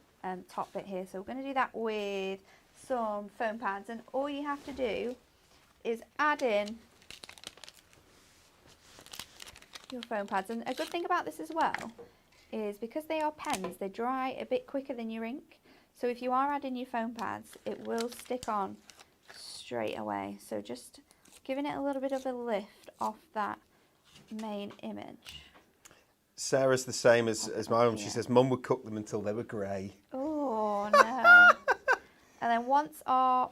top bit here. So we're going to do that with some foam pads, and all you have to do is add in your foam pads. And a good thing about this as well is because they are pens, they dry a bit quicker than your ink. So if you are adding your foam pads, it will stick on straight away. So just giving it a little bit of a lift off that main image. Sarah's the same as my mum. She says Mum would cook them until they were grey. Oh no. And then once our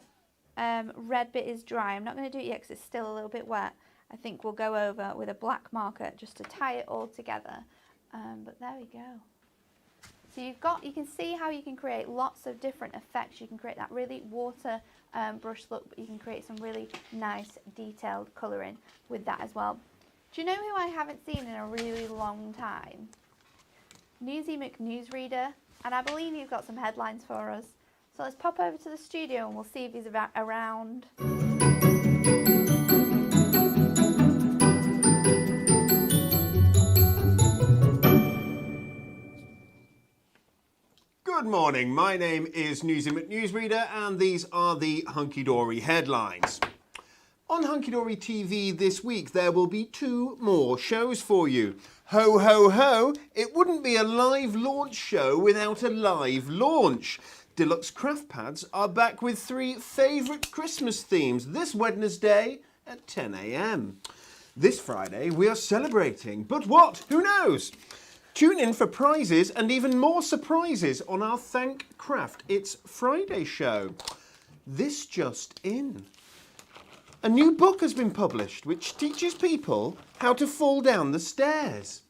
red bit is dry, I'm not going to do it yet because it's still a little bit wet. I think we'll go over with a black marker just to tie it all together. But there we go. So you can see how you can create lots of different effects. You can create that really water brush look, but you can create some really nice detailed colouring with that as well. Do you know who I haven't seen in a really long time? Newsy McNewsreader, and I believe he's got some headlines for us. So let's pop over to the studio and we'll see if he's around. Good morning, my name is Newsy McNewsreader and these are the Hunky-dory headlines. On Hunky-dory TV this week there will be 2 more shows for you. Ho ho ho, it wouldn't be a live launch show without a live launch. Deluxe Craft Pads are back with 3 favourite Christmas themes this Wednesday at 10 AM. This Friday we are celebrating, but what? Who knows? Tune in for prizes and even more surprises on our Thank Craft It's Friday show. This just in. A new book has been published which teaches people how to fall down the stairs.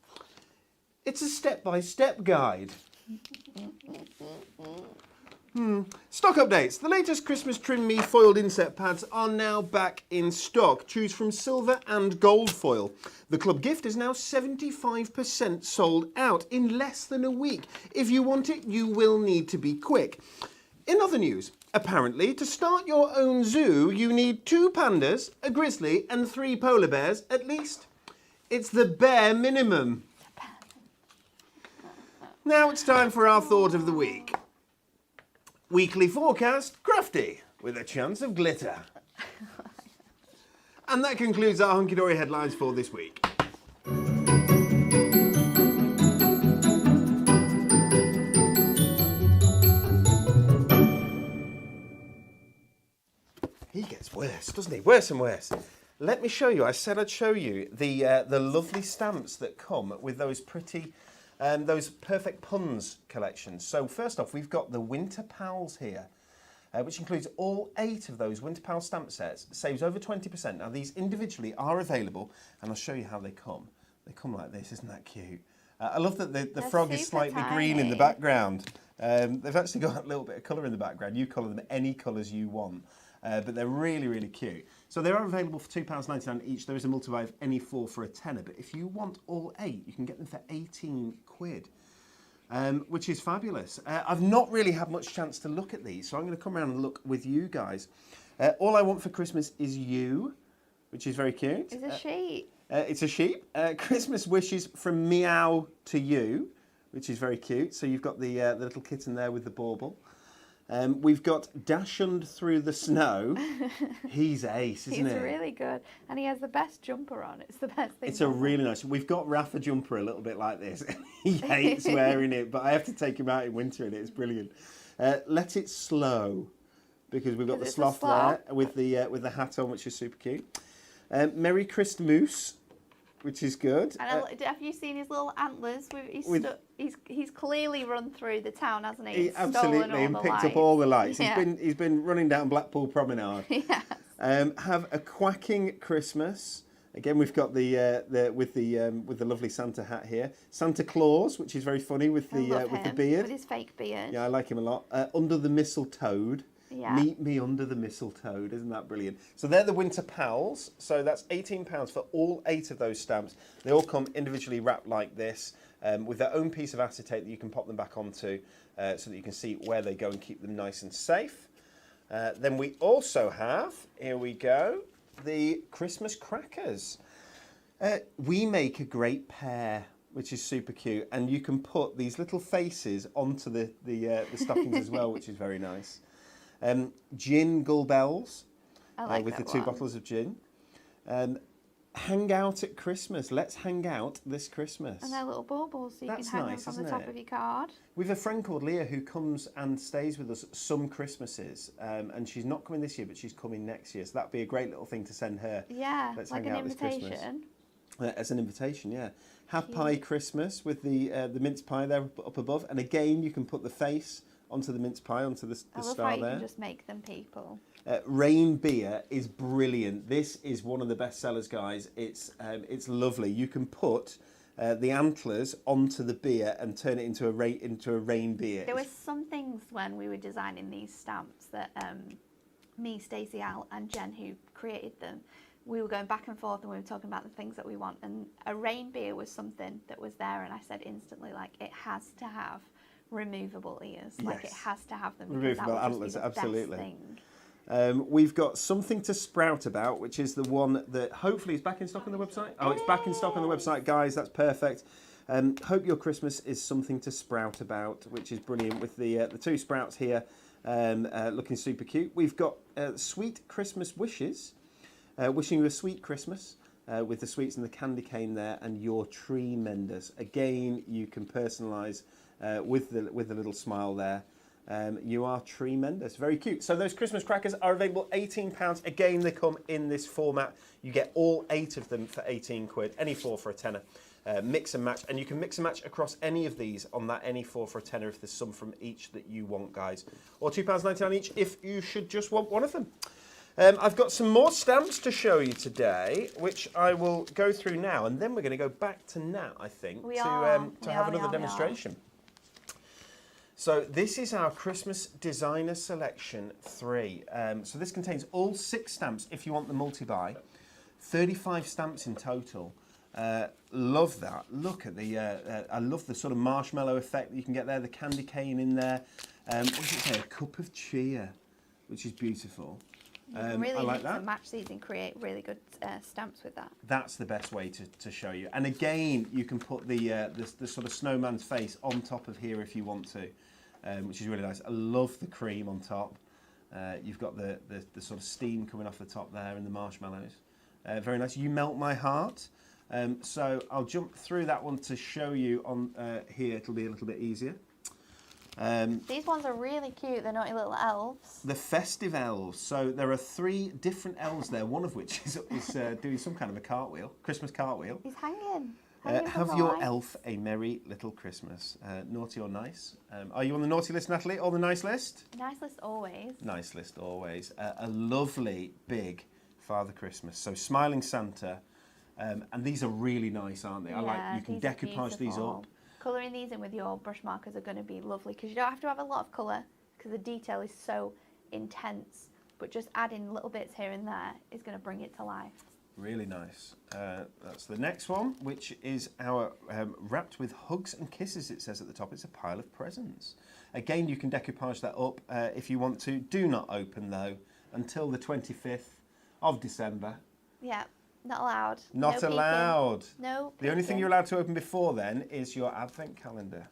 It's a step-by-step guide. Stock updates. The latest Christmas Trim Me foiled inset pads are now back in stock. Choose from silver and gold foil. The club gift is now 75% sold out in less than a week. If you want it, you will need to be quick. In other news, apparently to start your own zoo, you need 2 pandas, a grizzly and 3 polar bears at least. It's the bare minimum. Now it's time for our thought of the week. Weekly forecast, crafty, with a chance of glitter. And that concludes our Hunky-dory headlines for this week. He gets worse, doesn't he? Worse and worse. let me show you. I said I'd show you the lovely stamps that come with those pretty, those perfect puns collections. So first off, we've got the Winter Pals here, which includes all 8 of those Winter Pal stamp sets. Saves over 20%. Now these individually are available, and I'll show you how they come. They come like this. Isn't that cute? I love that the frog is slightly green in the background. They've actually got a little bit of colour in the background. You colour them any colours you want. But they're really, really cute. So they are available for £2.99 each. There is a multi-buy of any 4 for a tenner. But if you want all 8, you can get them for 18 quid, which is fabulous. I've not really had much chance to look at these, so I'm going to come around and look with you guys. All I Want for Christmas Is You, which is very cute. It's a sheep. It's a sheep. Christmas Wishes From Meow to You, which is very cute. So you've got the little kitten there with the bauble. We've got Dashund Through the Snow. He's ace, isn't He's it? really good. And he has the best jumper on. It's the best thing. It's a really nice. We've got Raph a jumper a little bit like this. He hates wearing it, but I have to take him out in winter in it. It's brilliant. Let It Slow, because we've got the sloth there with the hat on, which is super cute. Merry Christmas, which is good. And have you seen his little antlers? He's clearly run through the town, hasn't he? Absolutely, and picked up all the lights. Yeah. He's been running down Blackpool Promenade. Yes. Have a Quacking Christmas. Again, we've got with the lovely Santa hat here. Santa Claus, which is very funny with the beard. With his fake beard. Yeah, I like him a lot. Under the Mistletoe. Yeah. Meet me under the mistletoe. Isn't that brilliant? So they're the Winter Pals. So that's £18 for all 8 of those stamps. They all come individually wrapped like this, with their own piece of acetate that you can pop them back onto, so that you can see where they go and keep them nice and safe. Then we also have, here we go, the Christmas crackers. We make a great pair, which is super cute, and you can put these little faces onto the stockings as well, which is very nice. Jingle bells, with the 2 bottles of gin. Hang out at Christmas. Let's hang out this Christmas. And they're little baubles, so you That's can hang nice, them on the isn't top it? of your card. We've a friend called Leah who comes and stays with us some Christmases, and she's not coming this year, but she's coming next year. So that'd be a great little thing to send her. Yeah, Let's like hang an out this Christmas. invitation. As an invitation, yeah. Have Pie Christmas with the mince pie there up above, and again you can put the face onto the mince pie, onto the I love star how you there. can just make them people. Rain beer is brilliant. This is one of the best sellers, guys. It's lovely. You can put the antlers onto the beer and turn it into a rain beer. There were some things when we were designing these stamps that me, Stacey, Al, and Jen, who created them, we were going back and forth and we were talking about the things that we want. And a rain beer was something that was there, and I said instantly, like, it has to have removable ears. Like, it has to have them. Removable antlers, the absolutely. Best thing. We've got Something to Sprout About, which is the one that hopefully is back in stock on the website. Oh, it's back in stock on the website, guys. That's perfect. Hope your Christmas is something to sprout about, which is brilliant with the 2 sprouts here, looking super cute. We've got Sweet Christmas Wishes, wishing you a sweet Christmas, with the sweets and the candy cane there, and your tree menders. Again, you can personalise with the little smile there. You are tremendous. Very cute. So those Christmas crackers are available £18. Again, they come in this format. You get all 8 of them for 18 quid. Any 4 for a tenner. Mix and match. And you can mix and match across any of these on that any 4 for a tenner if there's some from each that you want, guys. Or £2.99 each if you should just want one of them. I've got some more stamps to show you today, which I will go through now. And then we're going to go back to Nat, I think, to have another demonstration. So this is our Christmas Designer Selection 3. So this contains all 6 stamps if you want the multi-buy. 35 stamps in total. Love that. Look at the, I love the sort of marshmallow effect that you can get there. The candy cane in there. What does it say? A cup of cheer, which is beautiful. You really I like need that. to match these and create really good stamps with that. That's the best way to show you. And again, you can put the sort of snowman's face on top of here if you want to, which is really nice. I love the cream on top. You've got the sort of steam coming off the top there and the marshmallows. Very nice. You Melt My Heart. So I'll jump through that one to show you on here. It'll be a little bit easier. These ones are really cute. They're naughty little elves. The festive elves. So there are 3 different elves there, one of which is doing some kind of a cartwheel, Christmas cartwheel. He's hanging. Have your elf a merry little Christmas. Naughty or nice? Are you on the naughty list, Natalie, or the nice list? Nice list always. Nice list always. A lovely big Father Christmas. So smiling Santa. And these are really nice, aren't they? Yeah, you can decoupage these up. Colouring these in with your brush markers are going to be lovely because you don't have to have a lot of colour because the detail is so intense. But just adding little bits here and there is going to bring it to life. Really nice. That's the next one, which is our wrapped with hugs and kisses, it says at the top. It's a pile of presents. Again, you can decoupage that up if you want to. Do not open, though, until the 25th of December. Yeah, not allowed. Not no allowed. Peeking. No The only thing peeking. you're allowed to open before then is your advent calendar.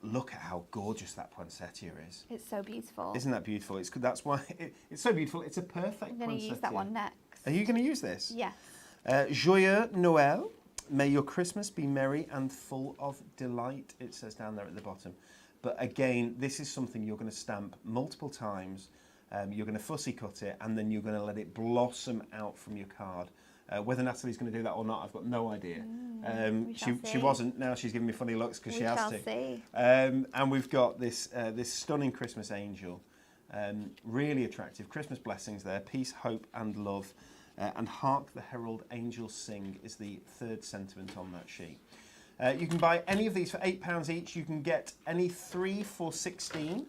Look at how gorgeous that poinsettia is. It's so beautiful. Isn't that beautiful? That's why it's so beautiful. It's a perfect I'm going to poinsettia. use that one next. Are you going to use this? Yes. Joyeux Noël. May your Christmas be merry and full of delight, it says down there at the bottom. But again, this is something you're going to stamp multiple times. You're going to fussy cut it, and then you're going to let it blossom out from your card. Whether Natalie's going to do that or not, I've got no idea. She wasn't. Now she's giving me funny looks because she has to. We shall see. And we've got this stunning Christmas angel. Really attractive. Christmas blessings there. Peace, hope and love. And hark the herald angels sing is the 3rd sentiment on that sheet. You can buy any of these for £8 each. You can get any 3 for £16.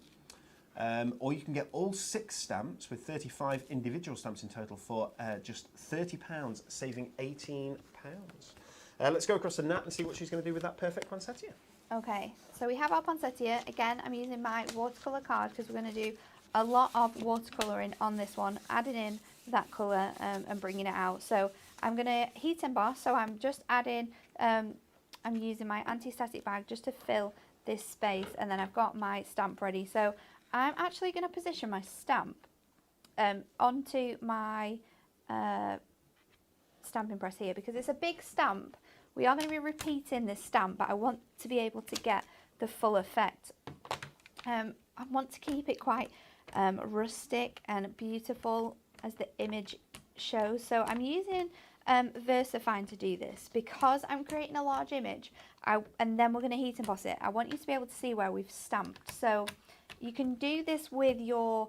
Or you can get all 6 stamps with 35 individual stamps in total for just £30, saving £18. Let's go across to Nat and see what she's going to do with that perfect poinsettia. Okay, so we have our poinsettia. Again, I'm using my watercolour card because we're going to do a lot of watercolouring on this one, adding in that colour and bringing it out. So I'm going to heat emboss, so I'm just adding, I'm using my anti-static bag just to fill this space, and then I've got my stamp ready. So I'm actually going to position my stamp onto my stamping press here because it's a big stamp. We are going to be repeating this stamp, but I want to be able to get the full effect. I want to keep it quite rustic and beautiful as the image shows. So I'm using VersaFine to do this because I'm creating a large image and then we're going to heat emboss it. I want you to be able to see where we've stamped. So you can do this with your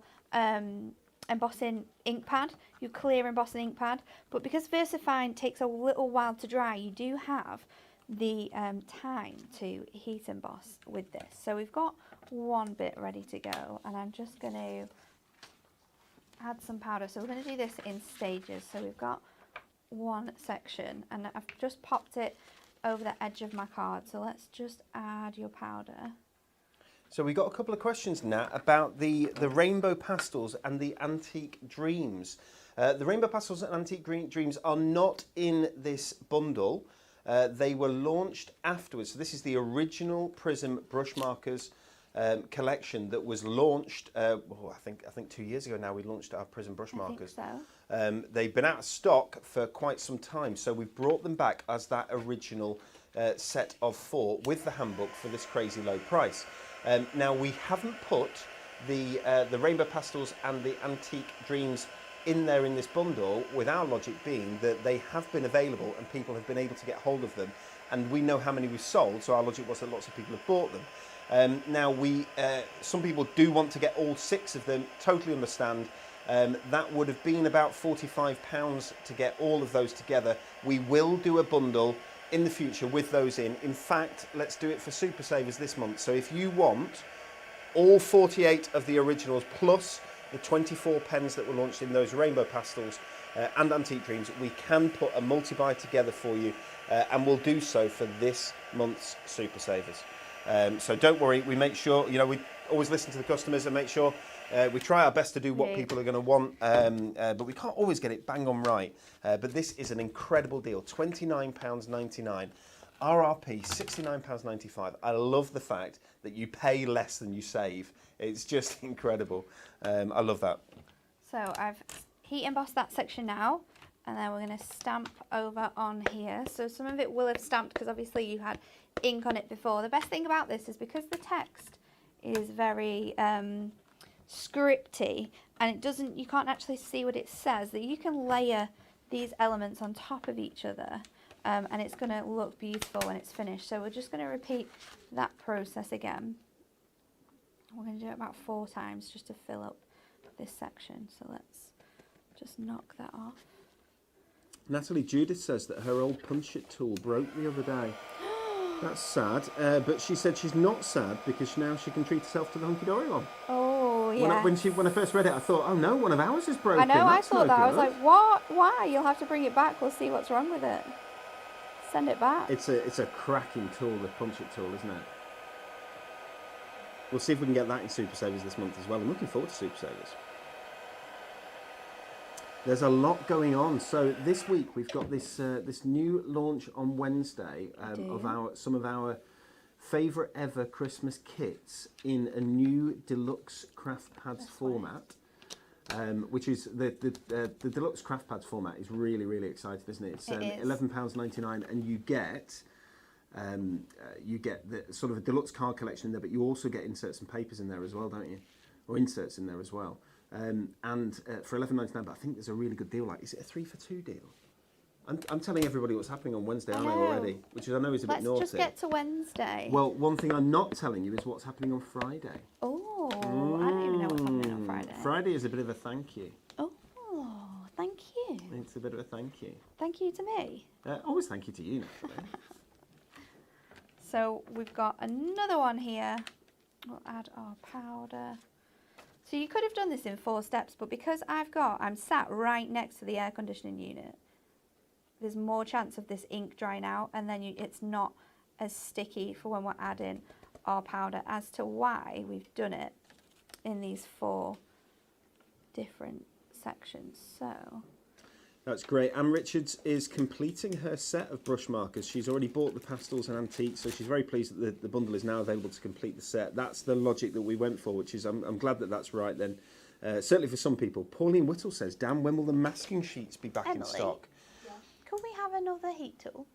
embossing ink pad, your clear embossing ink pad, but because VersaFine takes a little while to dry, you do have the time to heat emboss with this. So we've got one bit ready to go, and I'm just going to add some powder. So we're going to do this in stages. So we've got one section, and I've just popped it over the edge of my card. So let's just add your powder. So we got a couple of questions, Nat, about the rainbow pastels and the antique dreams. The rainbow pastels and antique dreams are not in this bundle. They were launched afterwards. So this is the original Prism Brush Markers collection that was launched. I think 2 years ago now we launched our Prism Brush Markers. I think so. They've been out of stock for quite some time, so we've brought them back as that original set of 4 with the handbook for this crazy low price. Now we haven't put the rainbow pastels and the antique dreams in there in this bundle, with our logic being that they have been available and people have been able to get hold of them, and we know how many we've sold, so our logic was that lots of people have bought them. Now some people do want to get all 6 of them, totally understand. That would have been about £45 to get all of those together. We will do a bundle in the future with those in. In fact, let's do it for Super Savers this month. So if you want all 48 of the originals plus the 24 pens that were launched in those rainbow pastels and antique dreams, we can put a multi-buy together for you, and we'll do so for this month's Super Savers. So don't worry, we make sure, we always listen to the customers and make sure we try our best to do what people are going to want, but we can't always get it bang on right. But this is an incredible deal, £29.99. RRP, £69.95. I love the fact that you pay less than you save. It's just incredible. I love that. So I've heat embossed that section now. And then we're going to stamp over on here. So some of it will have stamped because obviously you had ink on it before. The best thing about this is because the text is very scripty and it doesn't, you can't actually see what it says, that you can layer these elements on top of each other and it's going to look beautiful when it's finished. So we're just going to repeat that process again. We're going to do it about 4 times just to fill up this section. So let's just knock that off. Natalie, Judith says that her old punch-it tool broke the other day. That's sad, but she said she's not sad because now she can treat herself to the Hunky-dory one. Oh, yeah. When I first read it, I thought, oh no, one of ours is broken. I know, That's I thought that. no I was good. like, what? Why? You'll have to bring it back. We'll see what's wrong with it. Send it back. It's a cracking tool, the punch-it tool, isn't it? We'll see if we can get that in Super Savers this month as well. I'm looking forward to Super Savers. There's a lot going on. So this week we've got this this new launch on Wednesday of some of our favourite ever Christmas kits in a new deluxe craft pads format, which is the deluxe craft pads format is really exciting, isn't it? It's £11.99, and you get the sort of a deluxe card collection in there, but you also get inserts and papers in there as well, don't you? Or inserts in there as well. And for £11.99, but I think there's a really good deal. Like, is it a 3 for 2 deal? I'm telling everybody what's happening on Wednesday, aren't I already? Which I know is a bit naughty. Let's just get to Wednesday. Well, one thing I'm not telling you is what's happening on Friday. Oh, I don't even know what's happening on Friday. Friday is a bit of a thank you. Oh, thank you. It's a bit of a thank you. Thank you to me. Always thank you to you, Natalie. So we've got another one here. We'll add our powder. So you could have done this in 4 steps, but because I'm sat right next to the air conditioning unit, there's more chance of this ink drying out, and then it's not as sticky for when we're adding our powder, as to why we've done it in these 4 different sections. So that's great. Anne Richards is completing her set of brush markers. She's already bought the pastels and antiques, so she's very pleased that the bundle is now available to complete the set. That's the logic that we went for, which is I'm glad that that's right then. Certainly for some people. Pauline Whittle says, Dan, when will the masking sheets be back in stock? Yeah. Could we have another heat tool?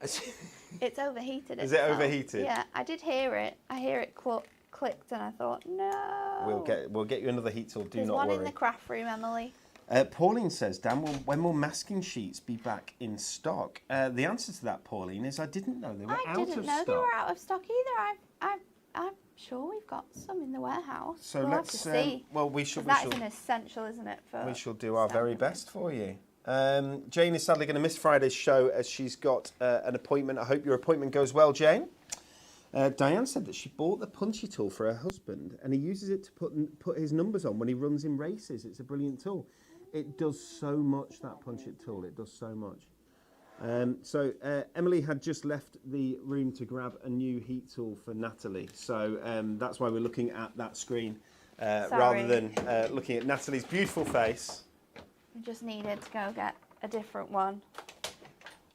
It's overheated. Is it overheated? Yeah, I did hear it. I hear it clicked, and I thought, no. We'll get you another heat tool. There's not worry. There's one in the craft room, Emily. Pauline says, Dan, when will masking sheets be back in stock? The answer to that, Pauline, is I didn't know they were out of stock. I didn't know they were out of stock either. I'm sure we've got some in the warehouse. So we'll let's have to see. Well, that is an essential, isn't it? We shall do our very best for you. Jane is sadly going to miss Friday's show as she's got an appointment. I hope your appointment goes well, Jane. Diane said that she bought the punchy tool for her husband and he uses it to put his numbers on when he runs in races. It's a brilliant tool. It does so much, that punch-it tool. It does so much. So Emily had just left the room to grab a new heat tool for Natalie. So that's why we're looking at that screen rather than looking at Natalie's beautiful face. We just needed to go get a different one.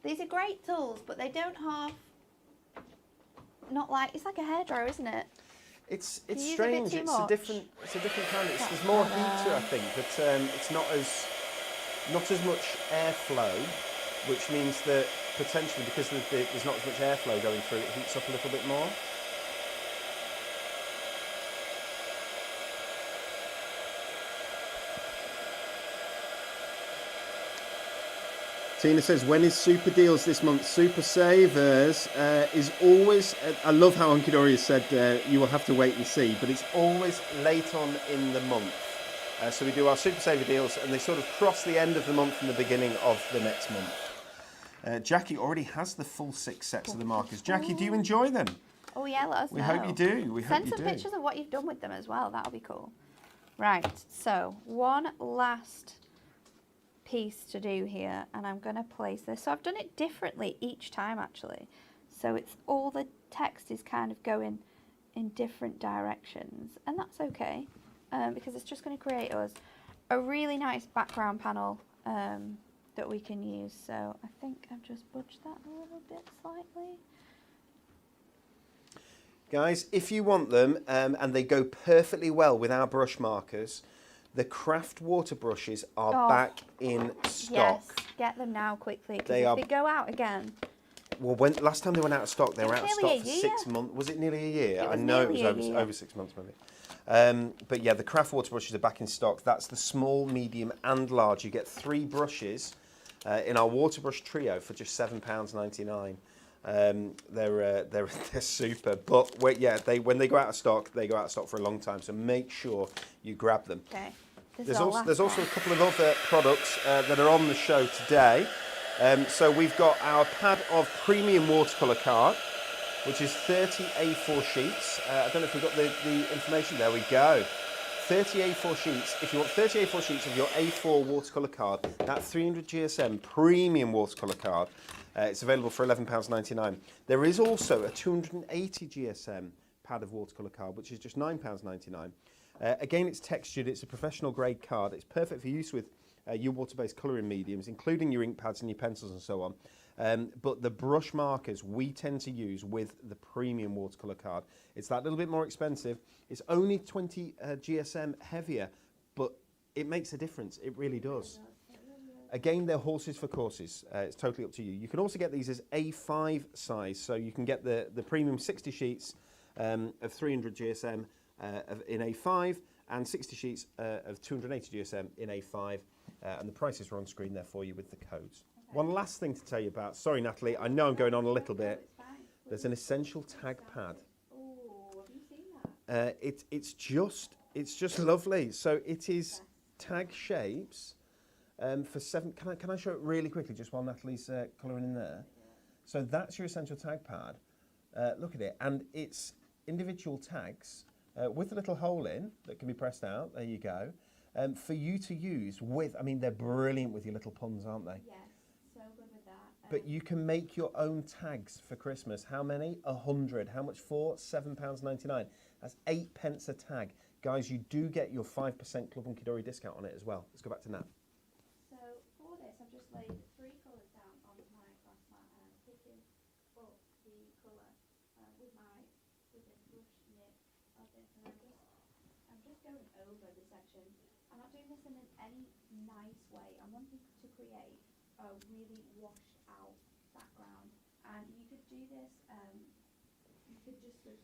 These are great tools, but they don't have, it's like a hairdryer, isn't it? It's strange. It's a different kind. There's more heat to it, I think, but it's not as much airflow, which means that potentially because there's not as much airflow going through, it heats up a little bit more. Tina says, when is Super Deals this month? Super Savers is always, I love how Hunky-dory has said you will have to wait and see, but it's always late on in the month. So we do our Super Saver deals and they sort of cross the end of the month and the beginning of the next month. Jackie already has the full 6 sets of the markers. Jackie, do you enjoy them? Oh yeah, let us know. We hope you do. Send some pictures of what you've done with them as well. That'll be cool. Right, so one last piece to do here, and I'm going to place this. So I've done it differently each time actually. So it's all the text is kind of going in different directions, and that's okay because it's just going to create us a really nice background panel that we can use. So I think I've just budged that a little bit slightly. Guys, if you want them and they go perfectly well with our brush markers, The craft water brushes are back in stock. Yes, get them now quickly, because They if they go out again... Well, last time they went out of stock, they were out of stock for 6 months. Was it nearly a year? I know it was over 6 months, maybe. But yeah, the craft water brushes are back in stock. That's the small, medium, and large. You get 3 brushes in our water brush trio for just £7.99. They're super. But wait, yeah, when they go out of stock, they go out of stock for a long time. So make sure you grab them. Okay. There's also a couple of other products that are on the show today. So we've got our pad of premium watercolour card, which is 30 A4 sheets. I don't know if we've got the information. There we go. 30 A4 sheets. If you want 30 A4 sheets of your A4 watercolour card, that 300 GSM premium watercolour card, it's available for £11.99. There is also a 280 GSM pad of watercolour card, which is just £9.99. Again, it's textured. It's a professional grade card. It's perfect for use with your water-based colouring mediums, including your ink pads and your pencils and so on. But the brush markers we tend to use with the premium watercolour card. It's that little bit more expensive. It's only 20 GSM heavier, but it makes a difference. It really does. Again, they're horses for courses. It's totally up to you. You can also get these as A5 size, so you can get the premium 60 sheets of 300 GSM in A5 and 60 sheets of 280 GSM in A5. And the prices are on screen there for you with the codes. Okay. One last thing to tell you about. Sorry, Natalie, I know I'm going on a little bit. There's an essential tag pad. Oh, have you seen that? It's just lovely. So it is tag shapes for 7. Can I show it really quickly, just while Natalie's colouring in there? So that's your essential tag pad. Look at it, and it's individual tags with a little hole in that can be pressed out. There you go. For you to use with, I mean, they're brilliant with your little puns, aren't they? Yes, so good with that. But you can make your own tags for Christmas. How many? 100. How much for? £7.99. That's 8p a tag. Guys, you do get your 5% Club Hunky-dory discount on it as well. Let's go back to Nat. So for this, I've just laid 3 colours down on my glass mat and I'm picking up the colour with this brush nib of this, and I'm just going over the section. I'm not doing this in any nice way. I'm wanting to create a really washed out background, and you could do this, you could just sort of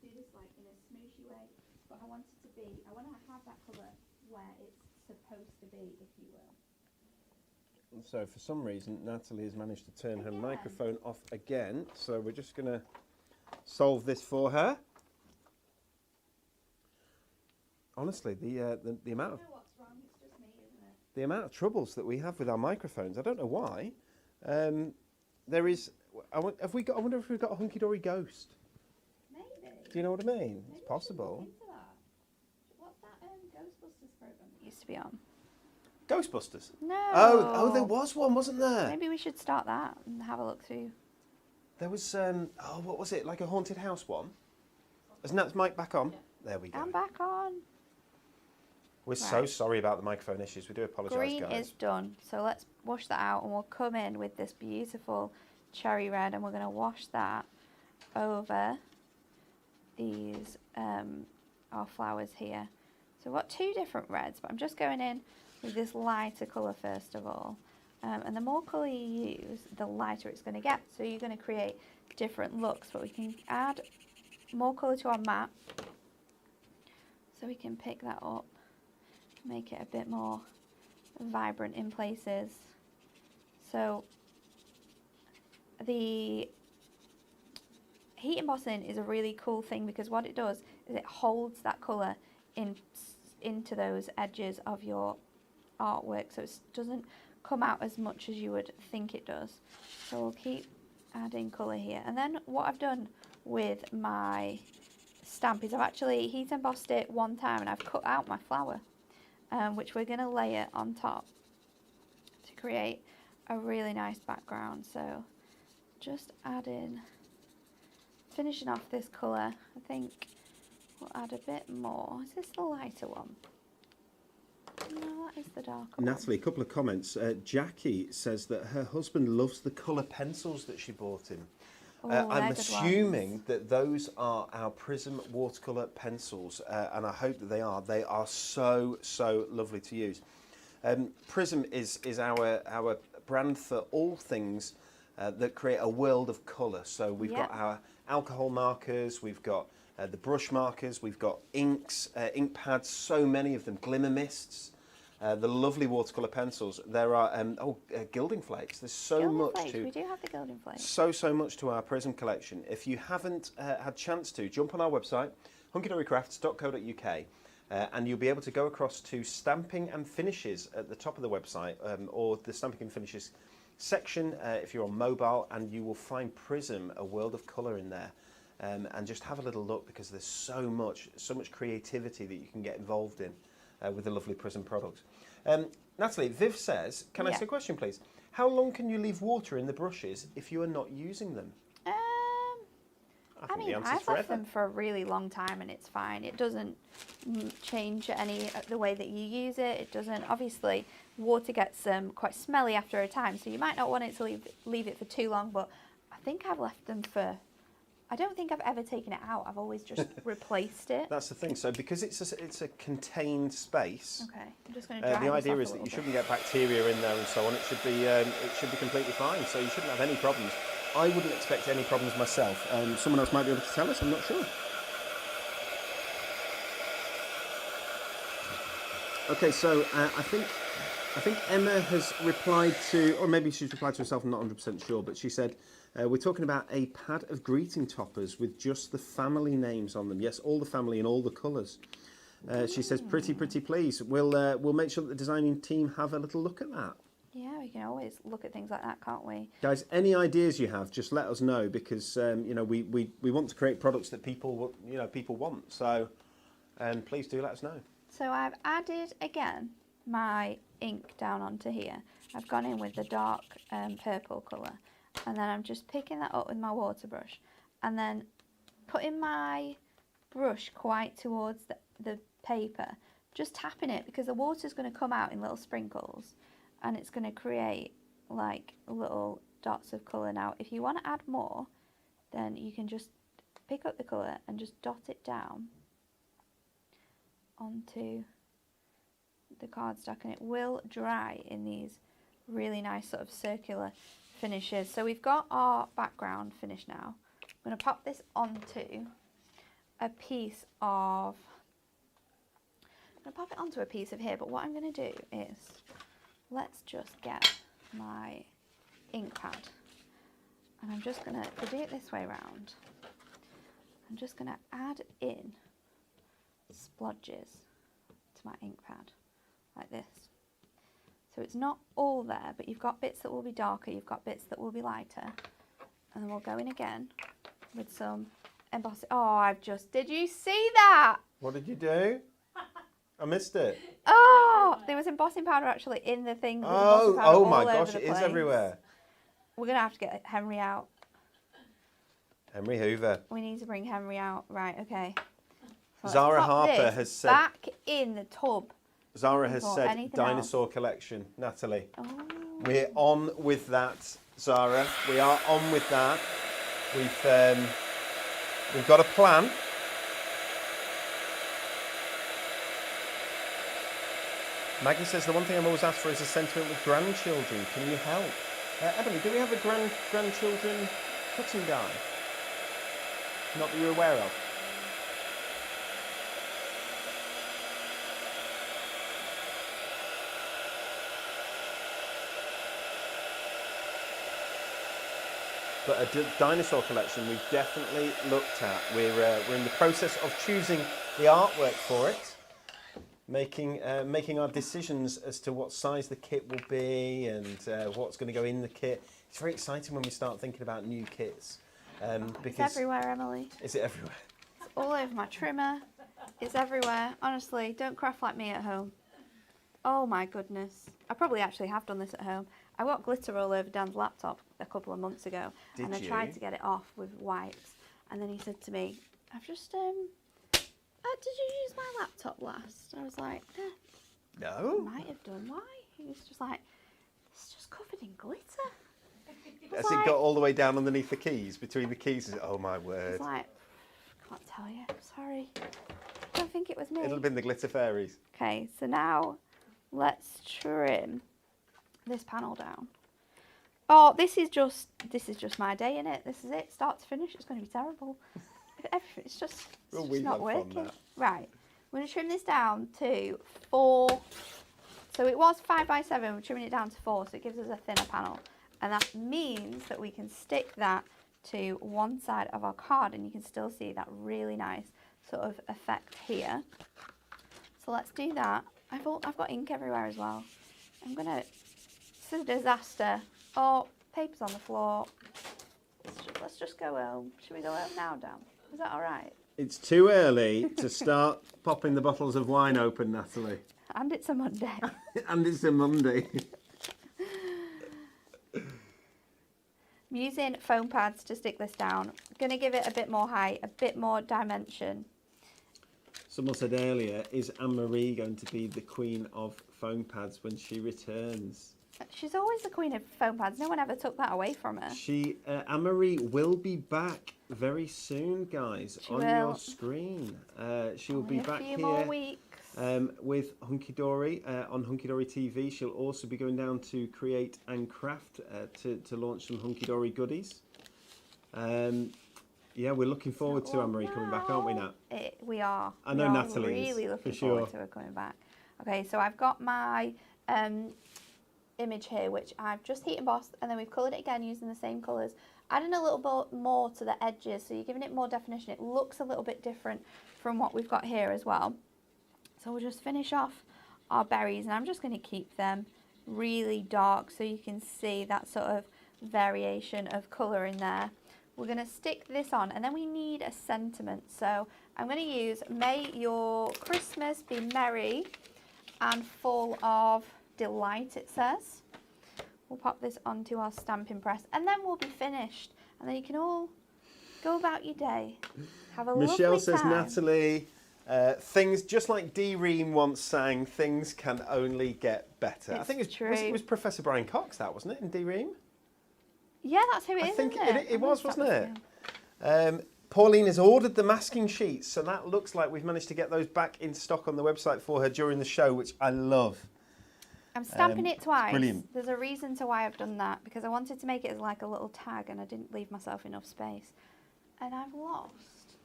do this like in a smooshy way, but I want to have that colour where it's supposed to be, if you will. So for some reason, Natalie has managed to turn her microphone off again, so we're just going to solve this for her. Honestly, the amount of the amount of troubles that we have with our microphones, I don't know why. There is. I wonder if we've got a Hunky-dory ghost. Maybe. Do you know what I mean? Maybe it's possible. What's that Ghostbusters program that used to be on? Ghostbusters? No. Oh, there was one, wasn't there? Maybe we should start that and have a look through. There was. What was it? Like a haunted house one? Isn't Nat's mic back on? Yeah. There we go. I'm back on. We're so sorry about the microphone issues. We do apologise, guys. Green is done. So let's wash that out, and we'll come in with this beautiful cherry red, and we're going to wash that over these our flowers here. So we've got 2 different reds, but I'm just going in with this lighter colour first of all. And the more colour you use, the lighter it's going to get. So you're going to create different looks, but we can add more colour to our mat. So we can pick that up, make it a bit more vibrant in places. So the heat embossing is a really cool thing, because what it does is it holds that colour into those edges of your artwork, so it doesn't come out as much as you would think it does. So we'll keep adding colour here. And then what I've done with my stamp is I've actually heat embossed it one time, and I've cut out my flower, which we're going to layer on top to create a really nice background. So just finishing off this colour. I think we'll add a bit more. Is this the lighter one? No, that is the darker one. Natalie, a couple of comments. Jackie says that her husband loves the colour pencils that she bought him. I'm assuming that those are our Prism watercolour pencils, and I hope that they are. They are so, so lovely to use. Prism is our brand for all things that create a world of colour. So we've got our alcohol markers, we've got the brush markers, we've got inks, ink pads, so many of them, glimmer mists. The lovely watercolour pencils. There are gilding flakes. There's so much to. We do have the gilding flakes. So much to our Prism collection. If you haven't had chance to, jump on our website, hunkydorycrafts.co.uk, and you'll be able to go across to stamping and finishes at the top of the website, or the stamping and finishes section if you're on mobile, and you will find Prism, a world of colour in there. And just have a little look, because there's so much creativity that you can get involved in with the lovely Prism products. Natalie, Viv says, can I ask a question, please? How long can you leave water in the brushes if you are not using them? I mean, I've left them for a really long time and it's fine. It doesn't change the way that you use it. It doesn't. Obviously, water gets quite smelly after a time, so you might not want it to leave it for too long. But I think I've left them for. I don't think I've ever taken it out. I've always just replaced it. That's the thing. So because it's a contained space. Okay, I'm just going to dry the idea this is off that you shouldn't get bacteria in there and so on. It should be completely fine. So you shouldn't have any problems. I wouldn't expect any problems myself. Someone else might be able to tell us. I'm not sure. Okay, so I think Emma has replied to, or maybe she's replied to herself. I'm not 100% sure, but she said. We're talking about a pad of greeting toppers with just the family names on them. Yes, all the family and all the colours. She says, pretty please. We'll make sure that the designing team have a little look at that. Yeah, we can always look at things like that, can't we? Guys, any ideas you have, just let us know, because we want to create products that people want. So, please do let us know. So I've added again my ink down onto here. I've gone in with the dark purple colour. And then I'm just picking that up with my water brush and then putting my brush quite towards the paper, just tapping it, because the water's going to come out in little sprinkles and it's going to create like little dots of colour. Now, if you want to add more, then you can just pick up the colour and just dot it down onto the cardstock, and it will dry in these really nice sort of circular finishes. So we've got our background finished now. I'm going to pop this onto a piece of, here, but what I'm going to do is, let's just get my ink pad, and I'm just going to do it this way around. I'm just going to add in splodges to my ink pad, like this. So it's not all there, but you've got bits that will be darker, you've got bits that will be lighter. And then we'll go in again with some embossing. Oh, did you see that? What did you do? I missed it. Oh, there was embossing powder actually in the thing. Oh my gosh, it is everywhere. We're going to have to get Henry out. Henry Hoover. We need to bring Henry out. Right, okay. So Zara Harper has said. Back in the tub. Zara has said dinosaur collection. Natalie, we're on with that. Zara, we are on with that. We've got a plan. Maggie says the one thing I'm always asked for is a sentiment with grandchildren. Can you help? Emily, do we have a grandchildren cutting die? Not that you're aware of. But a dinosaur collection we've definitely looked at. We're in the process of choosing the artwork for it, making our decisions as to what size the kit will be and what's going to go in the kit. It's very exciting when we start thinking about new kits. It's everywhere, Emily. Is it everywhere? It's all over my trimmer. It's everywhere. Honestly, don't craft like me at home. Oh my goodness. I probably actually have done this at home. I got glitter all over Dan's laptop a couple of months ago. I tried to get it off with wipes. And then he said to me, I've just, did you use my laptop last? I was like, no. I might have done. Why? He was just like, it's just covered in glitter. Has it got all the way down underneath the keys, between the keys? Oh my word. It's like, can't tell you, sorry. I don't think it was me. It'll have been the glitter fairies. Okay, so now let's trim this panel down. Oh, this is just my day, innit? This is it, start to finish. It's going to be terrible. It's just not working. Right, I'm going to trim this down to 4. So it was 5 by 7. We're trimming it down to 4, so it gives us a thinner panel, and that means that we can stick that to one side of our card, and you can still see that really nice sort of effect here. So let's do that. I've got ink everywhere as well. This is a disaster. Oh, paper's on the floor. Let's just go home. Should we go home now, Dan? Is that all right? It's too early to start popping the bottles of wine open, Natalie. And it's a Monday. And it's a Monday. I'm using foam pads to stick this down. I'm going to give it a bit more height, a bit more dimension. Someone said earlier, is Anne-Marie going to be the queen of foam pads when she returns? She's always the queen of foam pads. No one ever took that away from her. Anne-Marie will be back very soon, guys, your screen. She will be back here more weeks. With Hunky-dory on Hunky-dory TV. She'll also be going down to Create and Craft to launch some Hunky-dory goodies. Yeah, we're looking forward to Anne-Marie coming back, aren't we, Nat? We are. I know Natalie really is, looking for sure. forward to her coming back. Okay, so I've got my image here, which I've just heat embossed, and then we've coloured it again using the same colours. Adding a little bit more to the edges, so you're giving it more definition. It looks a little bit different from what we've got here as well. So we'll just finish off our berries, and I'm just going to keep them really dark so you can see that sort of variation of colour in there. We're going to stick this on, and then we need a sentiment. So I'm going to use "May your Christmas be merry and full of delight," it says. We'll pop this onto our stamping press, and then we'll be finished. And then you can all go about your day. Have a Michelle lovely says, time. Natalie, things, just like Dee Ream once sang, things can only get better. I think it was Professor Brian Cox, that, wasn't it, in Dee Ream? Yeah, that's who it is, I think isn't it? it was, wasn't it? Pauline has ordered the masking sheets, so that looks like we've managed to get those back in stock on the website for her during the show, which I love. I'm stamping it twice. Brilliant. There's a reason to why I've done that, because I wanted to make it as like a little tag, and I didn't leave myself enough space. And I've lost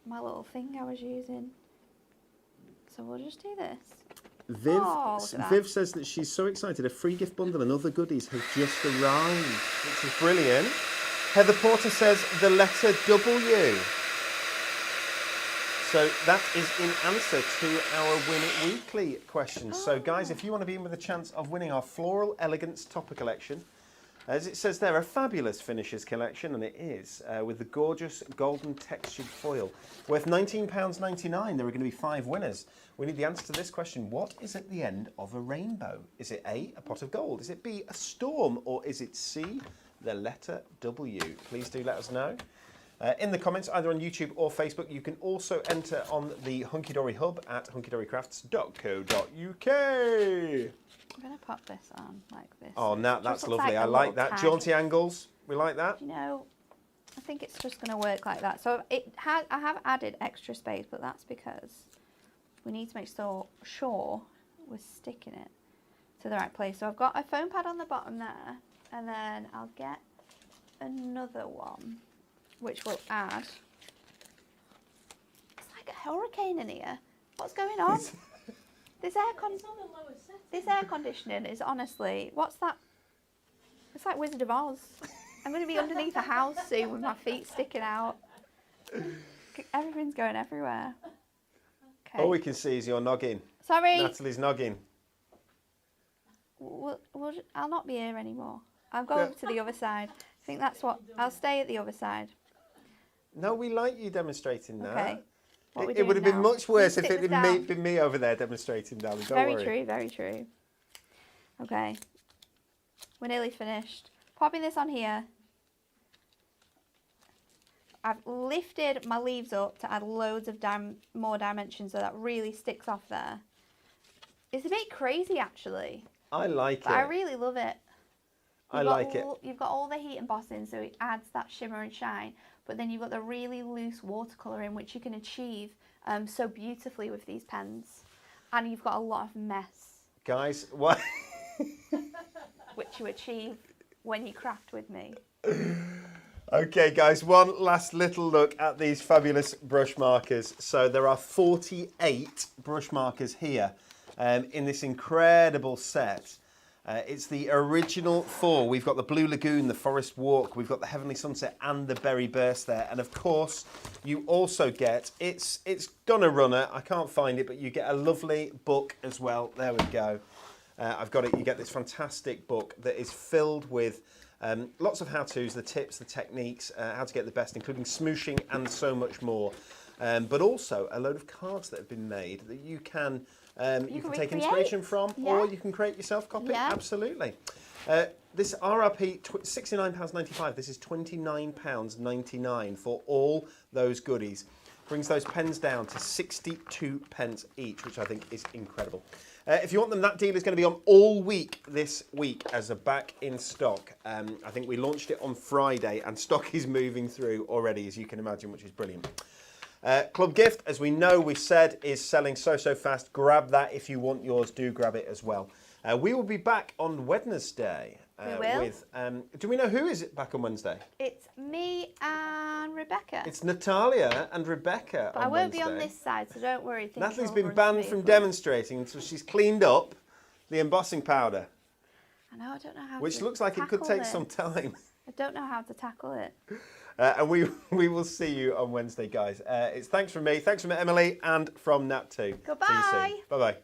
my little thing I was using. So we'll just do this. Viv says that she's so excited. A free gift bundle and other goodies has just arrived, which is brilliant. Heather Porter says the letter W. So that is in answer to our Win It Weekly questions. So guys, if you want to be in with a chance of winning our Floral Elegance Topper collection, as it says there, a fabulous finishes collection, and it is, with the gorgeous golden textured foil. Worth £19.99, there are going to be 5 winners. We need the answer to this question. What is at the end of a rainbow? Is it A, a pot of gold? Is it B, a storm? Or is it C, the letter W? Please do let us know. In the comments, either on YouTube or Facebook. You can also enter on the Hunky-dory hub at hunkydorycrafts.co.uk. I'm going to pop this on like this. Oh, Nat, that's lovely. I like that. Jaunty angles. We like that. You know, I think it's just going to work like that. So I have added extra space, but that's because we need to make sure we're sticking it to the right place. So I've got a foam pad on the bottom there, and then I'll get another one, which will add. It's like a hurricane in here. What's going on? This air conditioning is honestly, what's that? It's like Wizard of Oz. I'm going to be underneath a house soon with my feet sticking out. Everything's going everywhere. Okay. All we can see is your noggin. Sorry. Natalie's noggin. I'll not be here anymore. I'll go over to the other side. I think that's what. I'll stay at the other side. No, we like you demonstrating that. Okay. It would have been much worse if it had been me over there demonstrating, darling. Don't worry. Very true, very true. Okay. We're nearly finished. Popping this on here. I've lifted my leaves up to add loads of more dimension so that really sticks off there. It's a bit crazy, actually. I like it. I really love it. I like it. You've got all the heat embossing, so it adds that shimmer and shine. But then you've got the really loose watercolouring, which you can achieve so beautifully with these pens. And you've got a lot of mess. Guys, what? Which you achieve when you craft with me. Okay, guys, one last little look at these fabulous brush markers. So there are 48 brush markers here in this incredible set. It's the original 4. We've got the Blue Lagoon, the Forest Walk, we've got the Heavenly Sunset and the Berry Burst there. And of course, you also get, it's done a runner, I can't find it, but you get a lovely book as well. There we go. I've got it. You get this fantastic book that is filled with lots of how-tos, the tips, the techniques, how to get the best, including smooshing and so much more. But also a load of cards that have been made that you can take inspiration from, or you can create yourself a copy. Yeah. Absolutely. This RRP £69.95. This is £29.99 for all those goodies. Brings those pens down to 62 pence each, which I think is incredible. If you want them, that deal is going to be on all week this week as a back in stock. I think we launched it on Friday and stock is moving through already, as you can imagine, which is brilliant. Club Gift, as we know, we said, is selling so fast. Grab that if you want yours. Do grab it as well. We will be back on Wednesday. We will. With, do we know who is it back on Wednesday? It's me and Rebecca. It's Natalia and Rebecca but on I won't Wednesday. be on this side, so don't worry. Natalie's been banned from demonstrating until she's cleaned up the embossing powder. I know, I don't know how which to looks like it could take some time. I don't know how to tackle it. And we will see you on Wednesday, guys. It's thanks from me, thanks from Emily, and from Nat too. Goodbye. See you soon. Bye-bye.